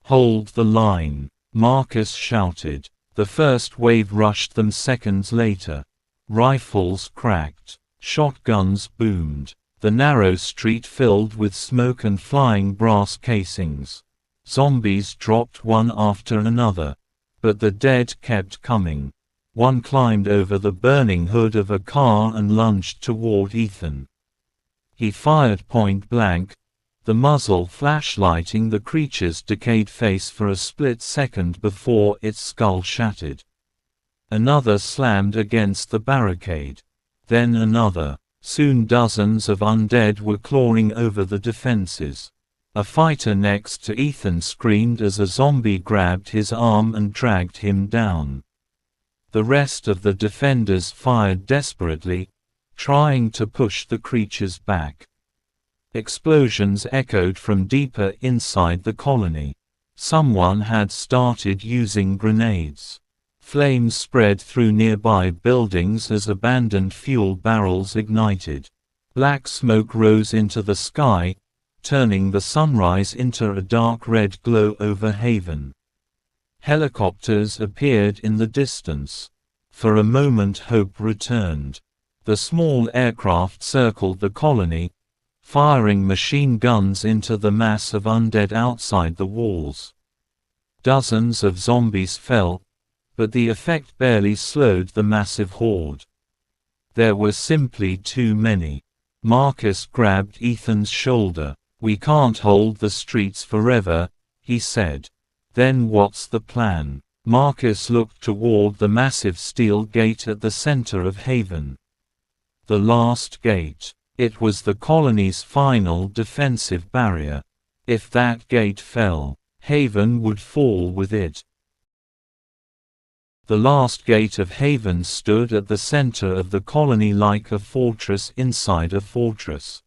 "Hold the line," Marcus shouted. The first wave rushed them seconds later. Rifles cracked. Shotguns boomed. The narrow street filled with smoke and flying brass casings. Zombies dropped one after another. But the dead kept coming. One climbed over the burning hood of a car and lunged toward Ethan. He fired point blank, the muzzle flashlighting the creature's decayed face for a split second before its skull shattered. Another slammed against the barricade. Then another. Soon dozens of undead were clawing over the defenses. A fighter next to Ethan screamed as a zombie grabbed his arm and dragged him down. The rest of the defenders fired desperately, trying to push the creatures back. Explosions echoed from deeper inside the colony. Someone had started using grenades. Flames spread through nearby buildings as abandoned fuel barrels ignited. Black smoke rose into the sky, turning the sunrise into a dark red glow over Haven. Helicopters appeared in the distance. For a moment hope returned. The small aircraft circled the colony, firing machine guns into the mass of undead outside the walls. Dozens of zombies fell, but the effect barely slowed the massive horde. There were simply too many. Marcus grabbed Ethan's shoulder. "We can't hold the streets forever," he said. "Then what's the plan?" Marcus looked toward the massive steel gate at the center of Haven. The last gate. It was the colony's final defensive barrier. If that gate fell, Haven would fall with it. The last gate of Haven stood at the center of the colony like a fortress inside a fortress.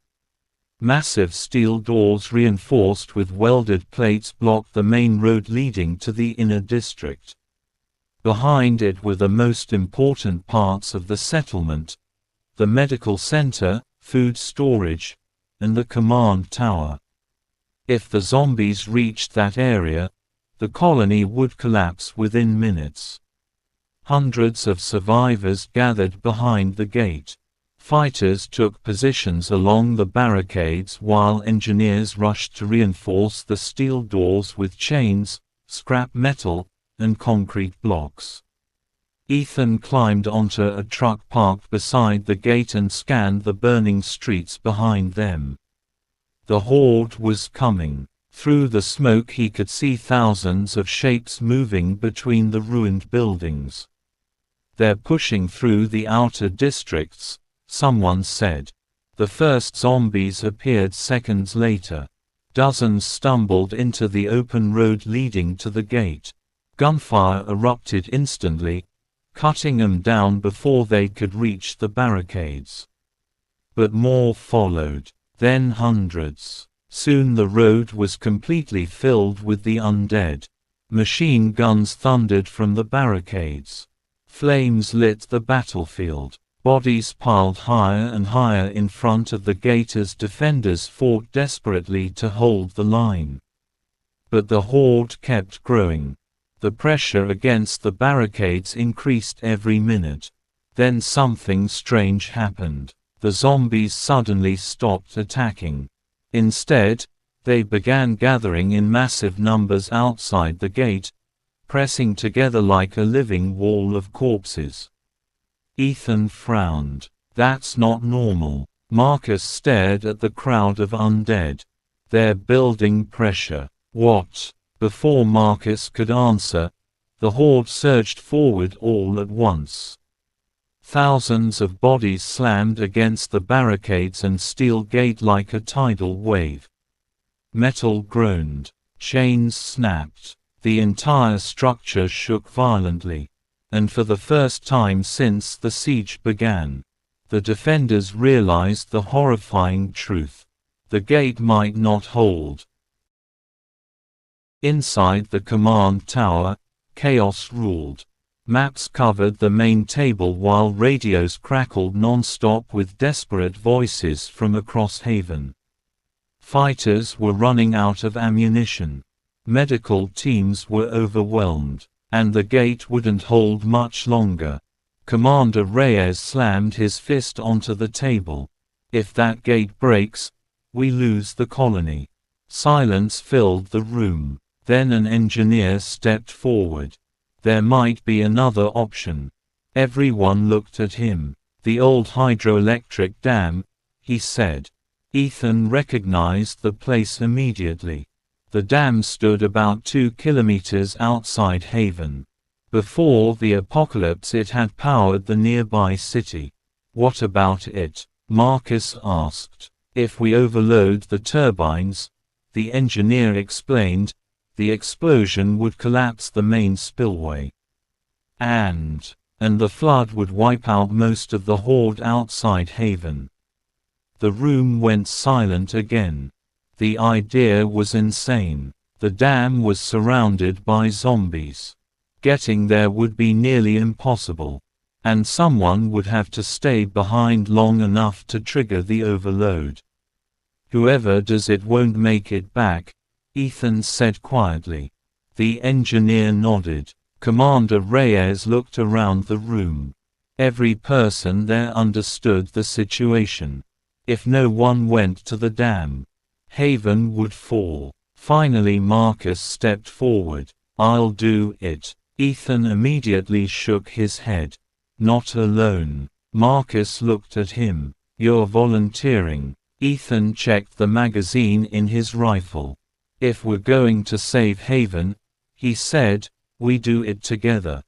Massive steel doors reinforced with welded plates blocked the main road leading to the inner district. Behind it were the most important parts of the settlement: the medical center, food storage, and the command tower. If the zombies reached that area, the colony would collapse within minutes. Hundreds of survivors gathered behind the gate. Fighters took positions along the barricades while engineers rushed to reinforce the steel doors with chains, scrap metal, and concrete blocks. Ethan climbed onto a truck parked beside the gate and scanned the burning streets behind them. The horde was coming. Through the smoke he could see thousands of shapes moving between the ruined buildings. "They're pushing through the outer districts," someone said. The first zombies appeared seconds later. Dozens stumbled into the open road leading to the gate. Gunfire erupted instantly, cutting them down before they could reach the barricades. But more followed, then hundreds. Soon the road was completely filled with the undead. Machine guns thundered from the barricades. Flames lit the battlefield. Bodies piled higher and higher in front of the gate as defenders fought desperately to hold the line. But the horde kept growing. The pressure against the barricades increased every minute. Then something strange happened. The zombies suddenly stopped attacking. Instead, they began gathering in massive numbers outside the gate, pressing together like a living wall of corpses. Ethan frowned. "That's not normal." Marcus stared at the crowd of undead. "They're building pressure." "What?" Before Marcus could answer, the horde surged forward all at once. Thousands of bodies slammed against the barricades and steel gate like a tidal wave. Metal groaned. Chains snapped. The entire structure shook violently. And for the first time since the siege began, the defenders realized the horrifying truth. The gate might not hold. Inside the command tower, chaos ruled. Maps covered the main table while radios crackled non-stop with desperate voices from across Haven. Fighters were running out of ammunition. Medical teams were overwhelmed. And the gate wouldn't hold much longer. Commander Reyes slammed his fist onto the table. "If that gate breaks, we lose the colony." Silence filled the room. Then an engineer stepped forward. "There might be another option." Everyone looked at him. "The old hydroelectric dam," he said. Ethan recognized the place immediately. The dam stood about 2 kilometers outside Haven. Before the apocalypse it had powered the nearby city. "What about it?" Marcus asked. "If we overload the turbines," the engineer explained, "the explosion would collapse the main spillway. And the flood would wipe out most of the horde outside Haven." The room went silent again. The idea was insane. The dam was surrounded by zombies. Getting there would be nearly impossible. And someone would have to stay behind long enough to trigger the overload. "Whoever does it won't make it back," Ethan said quietly. The engineer nodded. Commander Reyes looked around the room. Every person there understood the situation. If no one went to the dam, Haven would fall. Finally Marcus stepped forward. "I'll do it." Ethan immediately shook his head. "Not alone." Marcus looked at him. You're volunteering. Ethan checked the magazine in his rifle. If we're going to save Haven, he said, we do it together.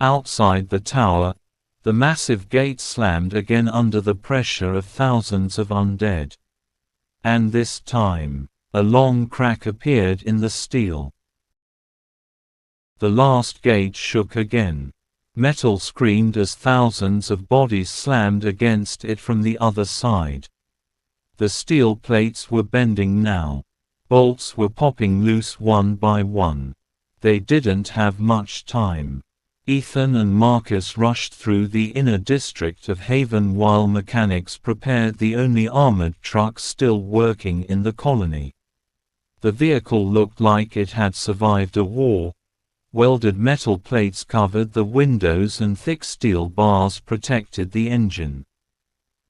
Outside the tower, the massive gate slammed again under the pressure of thousands of undead. And this time, a long crack appeared in the steel. The last gate shook again. Metal screamed as thousands of bodies slammed against it from the other side. The steel plates were bending now. Bolts were popping loose one by one. They didn't have much time. Ethan and Marcus rushed through the inner district of Haven while mechanics prepared the only armored truck still working in the colony. The vehicle looked like it had survived a war. Welded metal plates covered the windows and thick steel bars protected the engine.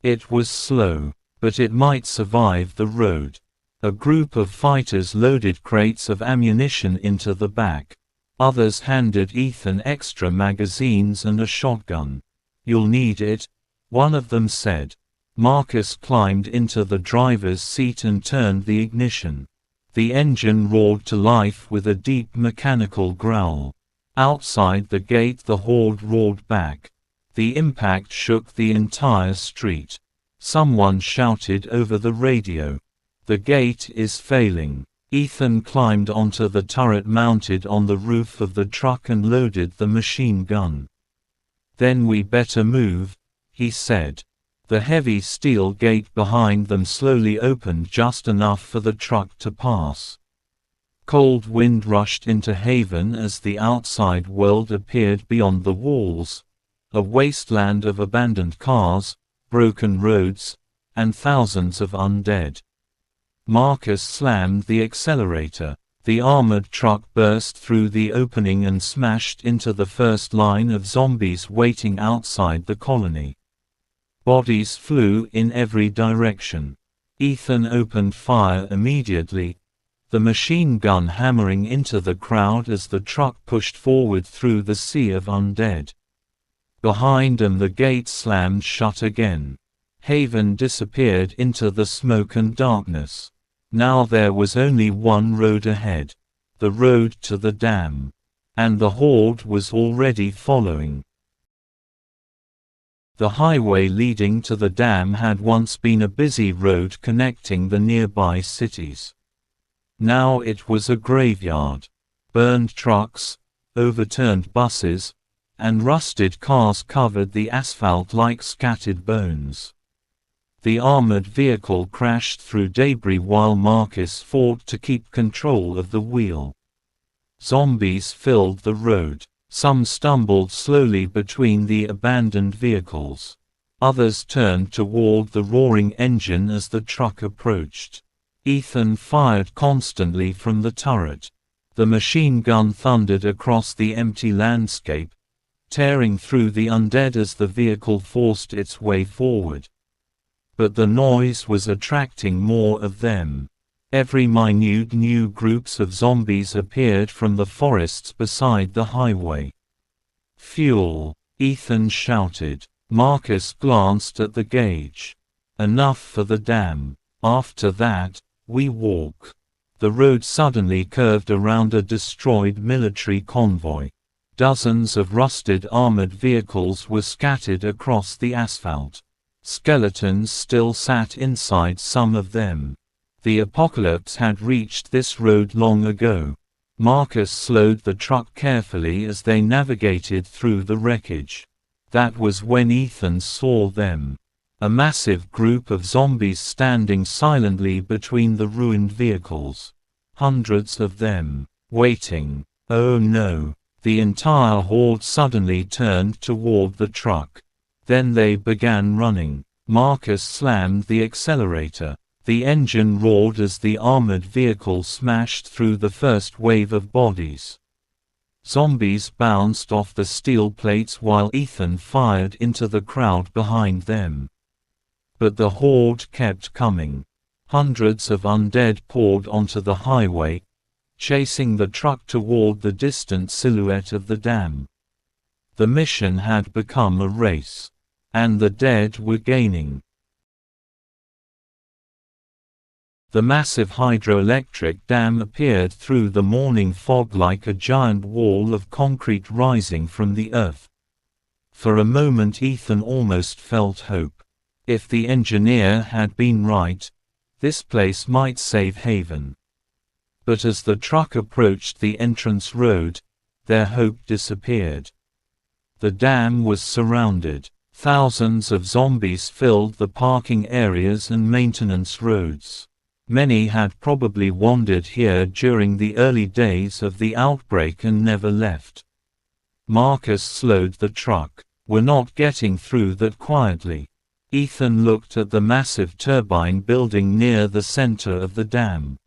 It was slow, but it might survive the road. A group of fighters loaded crates of ammunition into the back. Others handed Ethan extra magazines and a shotgun. "You'll need it," one of them said. Marcus climbed into the driver's seat and turned the ignition. The engine roared to life with a deep mechanical growl. Outside the gate the horde roared back. The impact shook the entire street. Someone shouted over the radio, "The gate is failing." Ethan climbed onto the turret mounted on the roof of the truck and loaded the machine gun. "Then we better move," he said. The heavy steel gate behind them slowly opened just enough for the truck to pass. Cold wind rushed into Haven as the outside world appeared beyond the walls, a wasteland of abandoned cars, broken roads, and thousands of undead. Marcus slammed the accelerator. The armored truck burst through the opening and smashed into the first line of zombies waiting outside the colony. Bodies flew in every direction. Ethan opened fire immediately, the machine gun hammering into the crowd as the truck pushed forward through the sea of undead. Behind him the gate slammed shut again. Haven disappeared into the smoke and darkness. Now there was only one road ahead. The road to the dam. And the horde was already following. The highway leading to the dam had once been a busy road connecting the nearby cities. Now it was a graveyard. Burned trucks, overturned buses, and rusted cars covered the asphalt like scattered bones. The armored vehicle crashed through debris while Marcus fought to keep control of the wheel. Zombies filled the road. Some stumbled slowly between the abandoned vehicles. Others turned toward the roaring engine as the truck approached. Ethan fired constantly from the turret. The machine gun thundered across the empty landscape, tearing through the undead as the vehicle forced its way forward. But the noise was attracting more of them. Every minute new groups of zombies appeared from the forests beside the highway. "Fuel!" Ethan shouted. Marcus glanced at the gauge. "Enough for the dam. After that, we walk." The road suddenly curved around a destroyed military convoy. Dozens of rusted armored vehicles were scattered across the asphalt. Skeletons still sat inside some of them. The apocalypse had reached this road long ago. Marcus slowed the truck carefully as they navigated through the wreckage. That was when Ethan saw them. A massive group of zombies standing silently between the ruined vehicles. Hundreds of them, waiting. Oh no! The entire horde suddenly turned toward the truck. Then they began running. Marcus slammed the accelerator. The engine roared as the armored vehicle smashed through the first wave of bodies. Zombies bounced off the steel plates while Ethan fired into the crowd behind them. But the horde kept coming. Hundreds of undead poured onto the highway, chasing the truck toward the distant silhouette of the dam. The mission had become a race. And the dead were gaining. The massive hydroelectric dam appeared through the morning fog like a giant wall of concrete rising from the earth. For a moment Ethan almost felt hope. If the engineer had been right, this place might save Haven. But as the truck approached the entrance road, their hope disappeared. The dam was surrounded. Thousands of zombies filled the parking areas and maintenance roads. Many had probably wandered here during the early days of the outbreak and never left. Marcus slowed the truck. "We're not getting through that quietly." Ethan looked at the massive turbine building near the center of the dam.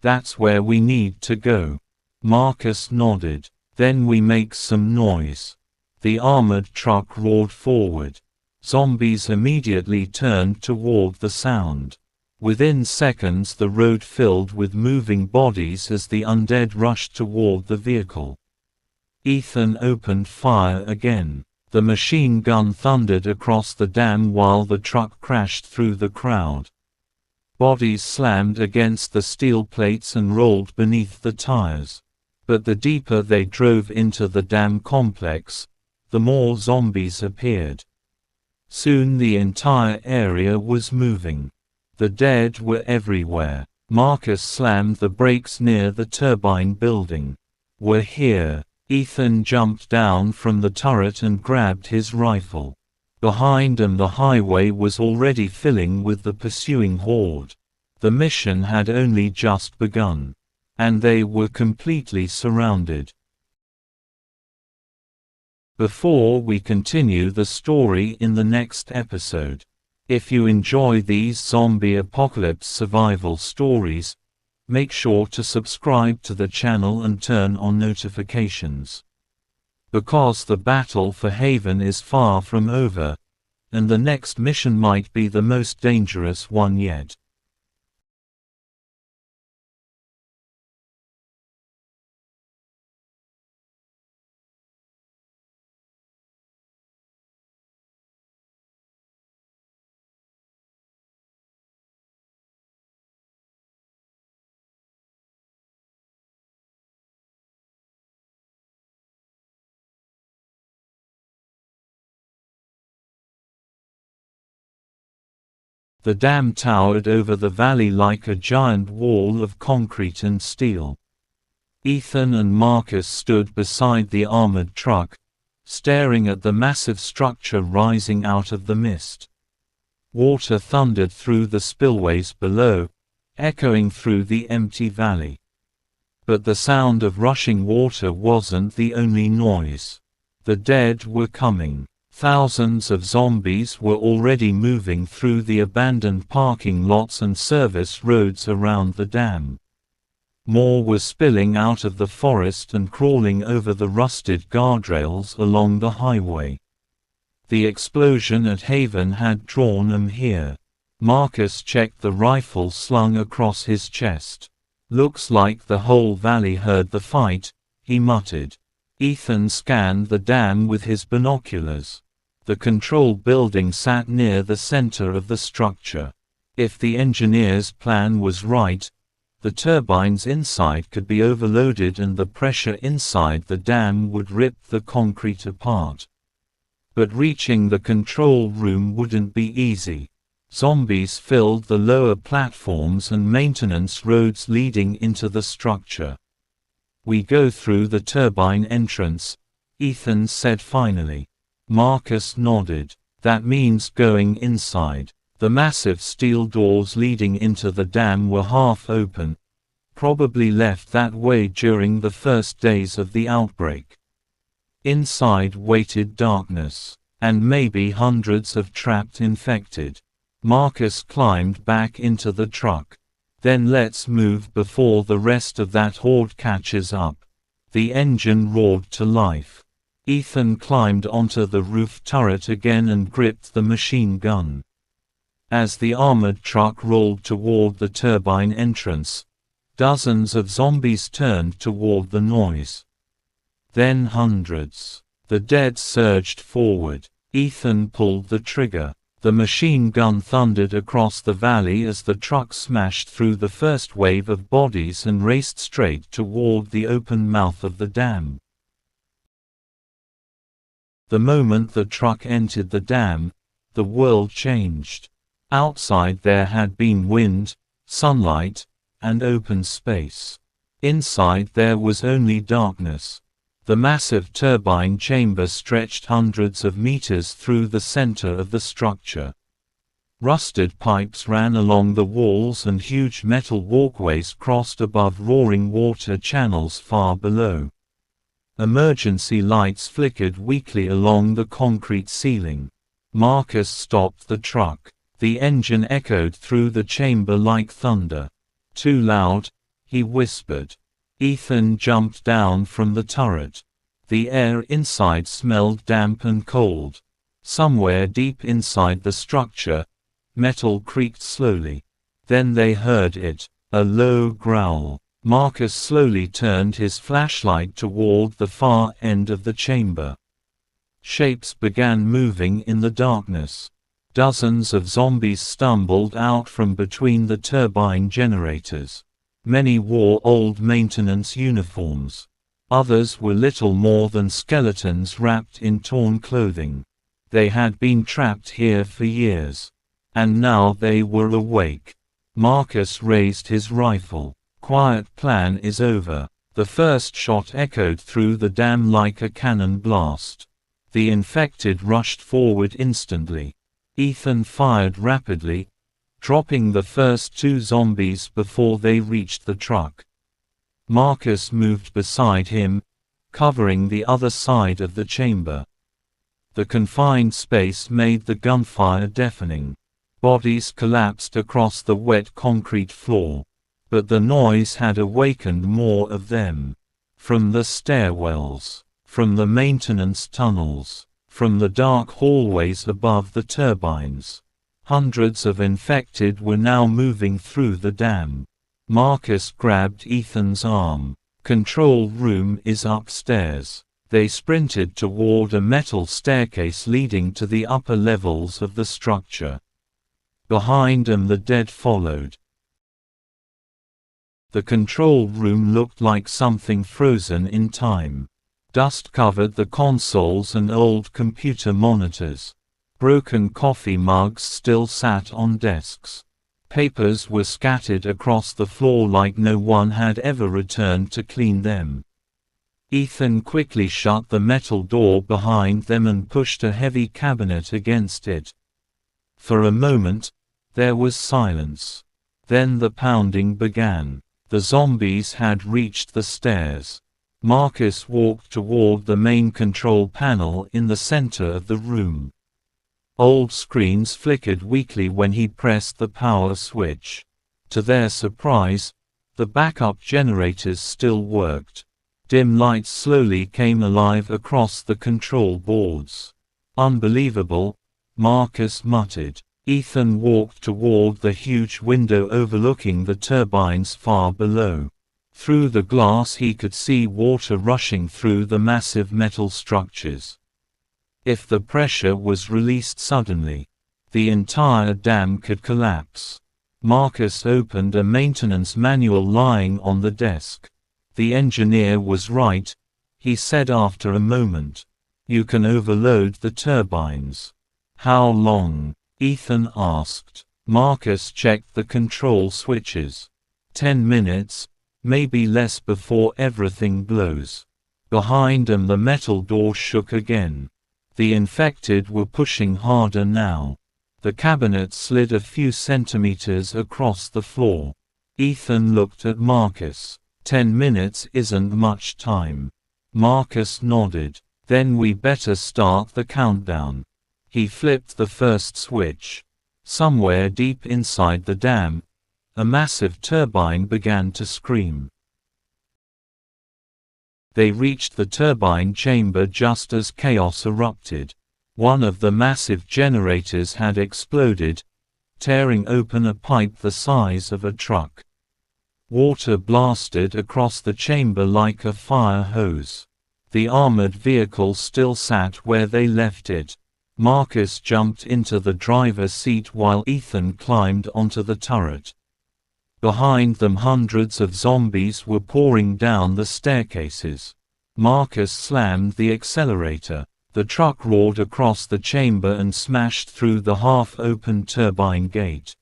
"That's where we need to go." Marcus nodded. "Then we make some noise." The armored truck roared forward. Zombies immediately turned toward the sound. Within seconds the road filled with moving bodies as the undead rushed toward the vehicle. Ethan opened fire again. The machine gun thundered across the dam while the truck crashed through the crowd. Bodies slammed against the steel plates and rolled beneath the tires. But the deeper they drove into the dam complex, the more zombies appeared. Soon the entire area was moving. The dead were everywhere. Marcus slammed the brakes near the turbine building. "We're here." Ethan jumped down from the turret and grabbed his rifle. Behind him the highway was already filling with the pursuing horde. The mission had only just begun. And they were completely surrounded. Before we continue the story in the next episode, if you enjoy these zombie apocalypse survival stories, make sure to subscribe to the channel and turn on notifications. Because the battle for Haven is far from over, and the next mission might be the most dangerous one yet. The dam towered over the valley like a giant wall of concrete and steel. Ethan and Marcus stood beside the armored truck, staring at the massive structure rising out of the mist. Water thundered through the spillways below, echoing through the empty valley. But the sound of rushing water wasn't the only noise. The dead were coming. Thousands of zombies were already moving through the abandoned parking lots and service roads around the dam. More were spilling out of the forest and crawling over the rusted guardrails along the highway. The explosion at Haven had drawn them here. Marcus checked the rifle slung across his chest. "Looks like the whole valley heard the fight," he muttered. Ethan scanned the dam with his binoculars. The control building sat near the center of the structure. If the engineer's plan was right, the turbines inside could be overloaded and the pressure inside the dam would rip the concrete apart. But reaching the control room wouldn't be easy. Zombies filled the lower platforms and maintenance roads leading into the structure. "We go through the turbine entrance," Ethan said finally. Marcus nodded. "That means going inside." The massive steel doors leading into the dam were half open, probably left that way during the first days of the outbreak. Inside waited darkness, and maybe hundreds of trapped infected. Marcus climbed back into the truck. "Then let's move before the rest of that horde catches up." The engine roared to life. Ethan climbed onto the roof turret again and gripped the machine gun. As the armored truck rolled toward the turbine entrance, dozens of zombies turned toward the noise. Then hundreds. The dead surged forward. Ethan pulled the trigger. The machine gun thundered across the valley as the truck smashed through the first wave of bodies and raced straight toward the open mouth of the dam. The moment the truck entered the dam, the world changed. Outside there had been wind, sunlight, and open space. Inside there was only darkness. The massive turbine chamber stretched hundreds of meters through the center of the structure. Rusted pipes ran along the walls and huge metal walkways crossed above roaring water channels far below. Emergency lights flickered weakly along the concrete ceiling. Marcus stopped the truck. The engine echoed through the chamber like thunder. "Too loud," he whispered. Ethan jumped down from the turret. The air inside smelled damp and cold. Somewhere deep inside the structure, metal creaked slowly. Then they heard it, a low growl. Marcus slowly turned his flashlight toward the far end of the chamber. Shapes began moving in the darkness. Dozens of zombies stumbled out from between the turbine generators. Many wore old maintenance uniforms. Others were little more than skeletons wrapped in torn clothing. They had been trapped here for years. And now they were awake. Marcus raised his rifle. "Quiet plan is over." The first shot echoed through the dam like a cannon blast. The infected rushed forward instantly. Ethan fired rapidly, dropping the first two zombies before they reached the truck. Marcus moved beside him, covering the other side of the chamber. The confined space made the gunfire deafening. Bodies collapsed across the wet concrete floor. But the noise had awakened more of them. From the stairwells, from the maintenance tunnels, from the dark hallways above the turbines. Hundreds of infected were now moving through the dam. Marcus grabbed Ethan's arm. "Control room is upstairs." They sprinted toward a metal staircase leading to the upper levels of the structure. Behind them the dead followed. The control room looked like something frozen in time. Dust covered the consoles and old computer monitors. Broken coffee mugs still sat on desks. Papers were scattered across the floor like no one had ever returned to clean them. Ethan quickly shut the metal door behind them and pushed a heavy cabinet against it. For a moment, there was silence. Then the pounding began. The zombies had reached the stairs. Marcus walked toward the main control panel in the center of the room. Old screens flickered weakly when he pressed the power switch. To their surprise, the backup generators still worked. Dim lights slowly came alive across the control boards. "Unbelievable," Marcus muttered. Ethan walked toward the huge window overlooking the turbines far below. Through the glass he could see water rushing through the massive metal structures. If the pressure was released suddenly, the entire dam could collapse. Marcus opened a maintenance manual lying on the desk. "The engineer was right," he said after a moment. "You can overload the turbines." "How long?" Ethan asked. Marcus checked the control switches. 10 minutes, maybe less before everything blows." Behind him the metal door shook again. The infected were pushing harder now. The cabinet slid a few centimeters across the floor. Ethan looked at Marcus. 10 minutes isn't much time." Marcus nodded. "Then we better start the countdown." He flipped the first switch. Somewhere deep inside the dam, a massive turbine began to scream. They reached the turbine chamber just as chaos erupted. One of the massive generators had exploded, tearing open a pipe the size of a truck. Water blasted across the chamber like a fire hose. The armored vehicle still sat where they left it. Marcus jumped into the driver's seat while Ethan climbed onto the turret. Behind them hundreds of zombies were pouring down the staircases. Marcus slammed the accelerator. The truck roared across the chamber and smashed through the half-open turbine gate.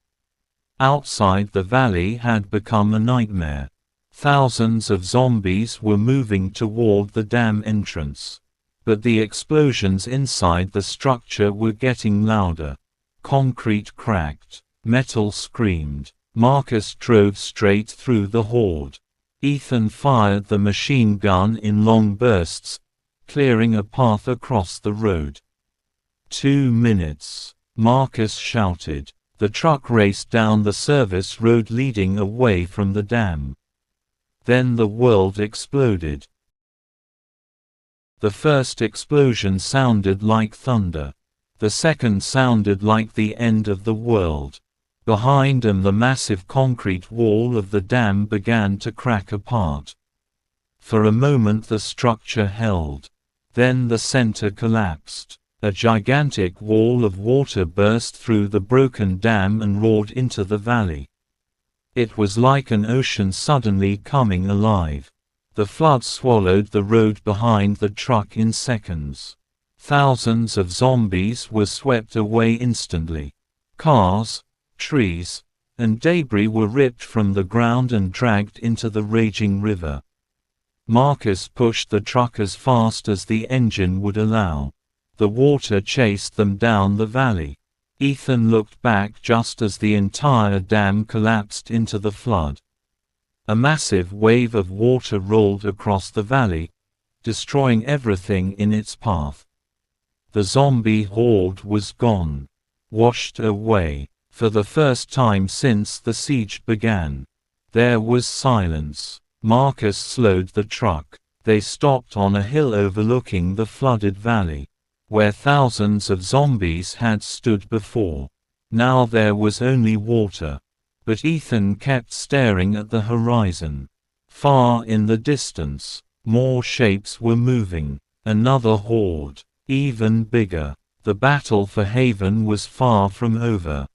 Outside, the valley had become a nightmare. Thousands of zombies were moving toward the dam entrance. But the explosions inside the structure were getting louder. Concrete cracked. Metal screamed. Marcus drove straight through the horde. Ethan fired the machine gun in long bursts, clearing a path across the road. 2 minutes, Marcus shouted. The truck raced down the service road leading away from the dam. Then the world exploded. The first explosion sounded like thunder. The second sounded like the end of the world. Behind them, the massive concrete wall of the dam began to crack apart. For a moment the structure held. Then the center collapsed. A gigantic wall of water burst through the broken dam and roared into the valley. It was like an ocean suddenly coming alive. The flood swallowed the road behind the truck in seconds. Thousands of zombies were swept away instantly. Cars, trees, and debris were ripped from the ground and dragged into the raging river. Marcus pushed the truck as fast as the engine would allow. The water chased them down the valley. Ethan looked back just as the entire dam collapsed into the flood. A massive wave of water rolled across the valley, destroying everything in its path. The zombie horde was gone. Washed away. For the first time since the siege began. There was silence. Marcus slowed the truck. They stopped on a hill overlooking the flooded valley, where thousands of zombies had stood before. Now there was only water. But Ethan kept staring at the horizon. Far in the distance, more shapes were moving. Another horde, even bigger. The battle for Haven was far from over.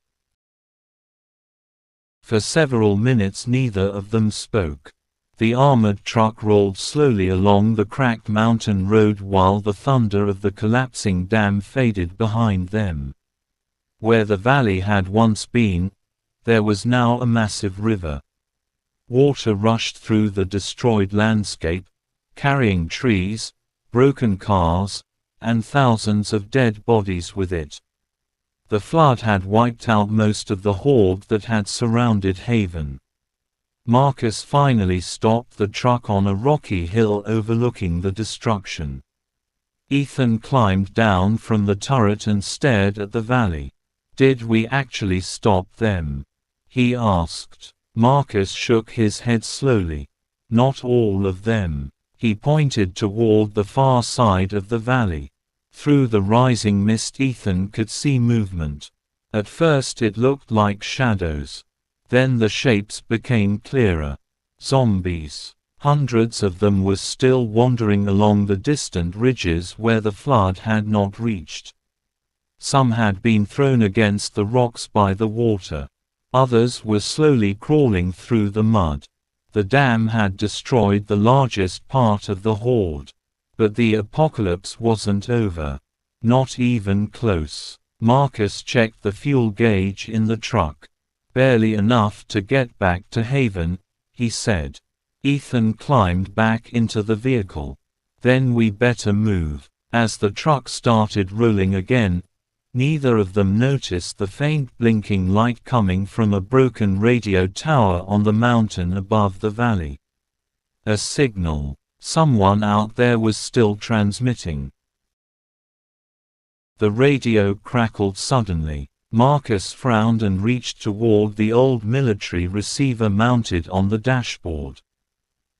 For several minutes neither of them spoke. The armored truck rolled slowly along the cracked mountain road while the thunder of the collapsing dam faded behind them. Where the valley had once been, there was now a massive river. Water rushed through the destroyed landscape, carrying trees, broken cars, and thousands of dead bodies with it. The flood had wiped out most of the horde that had surrounded Haven. Marcus finally stopped the truck on a rocky hill overlooking the destruction. Ethan climbed down from the turret and stared at the valley. "Did we actually stop them?" he asked. Marcus shook his head slowly. "Not all of them." He pointed toward the far side of the valley. Through the rising mist Ethan could see movement. At first it looked like shadows. Then the shapes became clearer. Zombies. Hundreds of them were still wandering along the distant ridges where the flood had not reached. Some had been thrown against the rocks by the water. Others were slowly crawling through the mud. The dam had destroyed the largest part of the horde. But the apocalypse wasn't over. Not even close. Marcus checked the fuel gauge in the truck. "Barely enough to get back to Haven," he said. Ethan climbed back into the vehicle. "Then we better move." As the truck started rolling again, neither of them noticed the faint blinking light coming from a broken radio tower on the mountain above the valley. A signal. Someone out there was still transmitting. The radio crackled suddenly. Marcus frowned and reached toward the old military receiver mounted on the dashboard.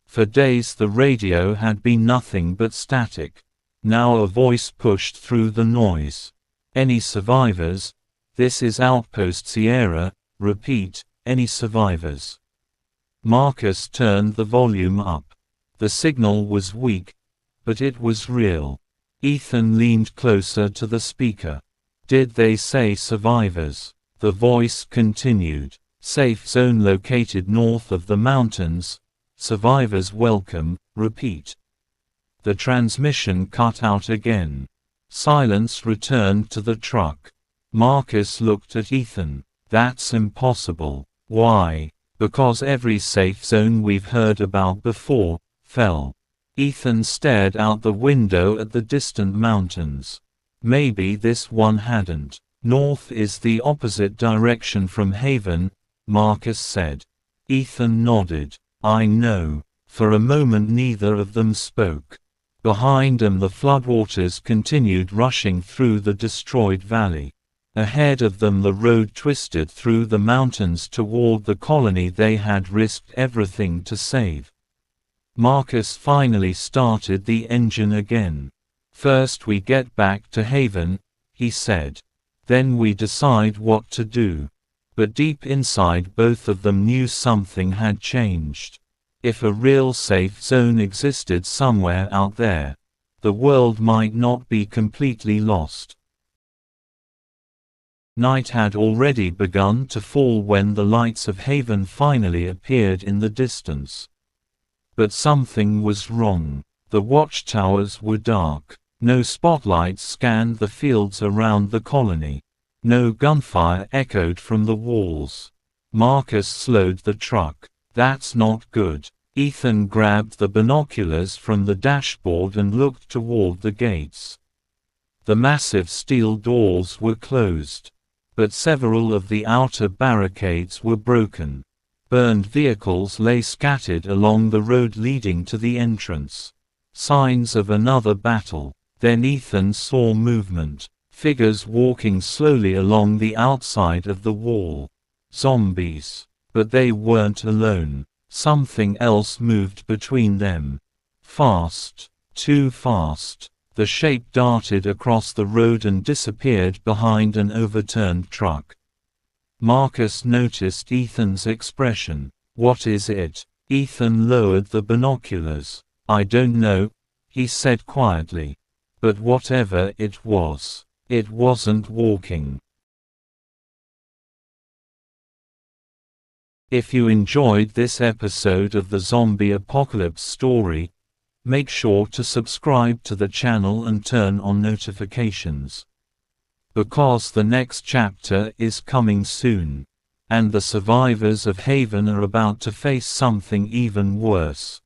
For days the radio had been nothing but static. Now a voice pushed through the noise. "Any survivors? This is Outpost Sierra. Repeat, any survivors?" Marcus turned the volume up. The signal was weak, but it was real. Ethan leaned closer to the speaker. Did they say survivors? The voice continued. Safe zone located north of the mountains. Survivors welcome, repeat. The transmission cut out again. Silence returned to the truck. Marcus looked at Ethan. That's impossible. Why? Because every safe zone we've heard about before fell. Ethan stared out the window at the distant mountains. Maybe this one hadn't. North is the opposite direction from Haven, Marcus said. Ethan nodded. I know. For a moment neither of them spoke. Behind them the floodwaters continued rushing through the destroyed valley. Ahead of them the road twisted through the mountains toward the colony they had risked everything to save. Marcus finally started the engine again. First we get back to Haven, he said. Then we decide what to do. But deep inside both of them knew something had changed. If a real safe zone existed somewhere out there, the world might not be completely lost. Night had already begun to fall when the lights of Haven finally appeared in the distance. But something was wrong. The watchtowers were dark. No spotlights scanned the fields around the colony. No gunfire echoed from the walls. Marcus slowed the truck. That's not good. Ethan grabbed the binoculars from the dashboard and looked toward the gates. The massive steel doors were closed. But several of the outer barricades were broken. Burned vehicles lay scattered along the road leading to the entrance. Signs of another battle. Then Ethan saw movement. Figures walking slowly along the outside of the wall. Zombies. But they weren't alone. Something else moved between them. Fast. Too fast. The shape darted across the road and disappeared behind an overturned truck. Marcus noticed Ethan's expression. What is it? Ethan lowered the binoculars. I don't know, he said quietly. But whatever it wasn't walking. If you enjoyed this episode of the Zombie Apocalypse story, make sure to subscribe to the channel and turn on notifications. Because the next chapter is coming soon. And the survivors of Haven are about to face something even worse.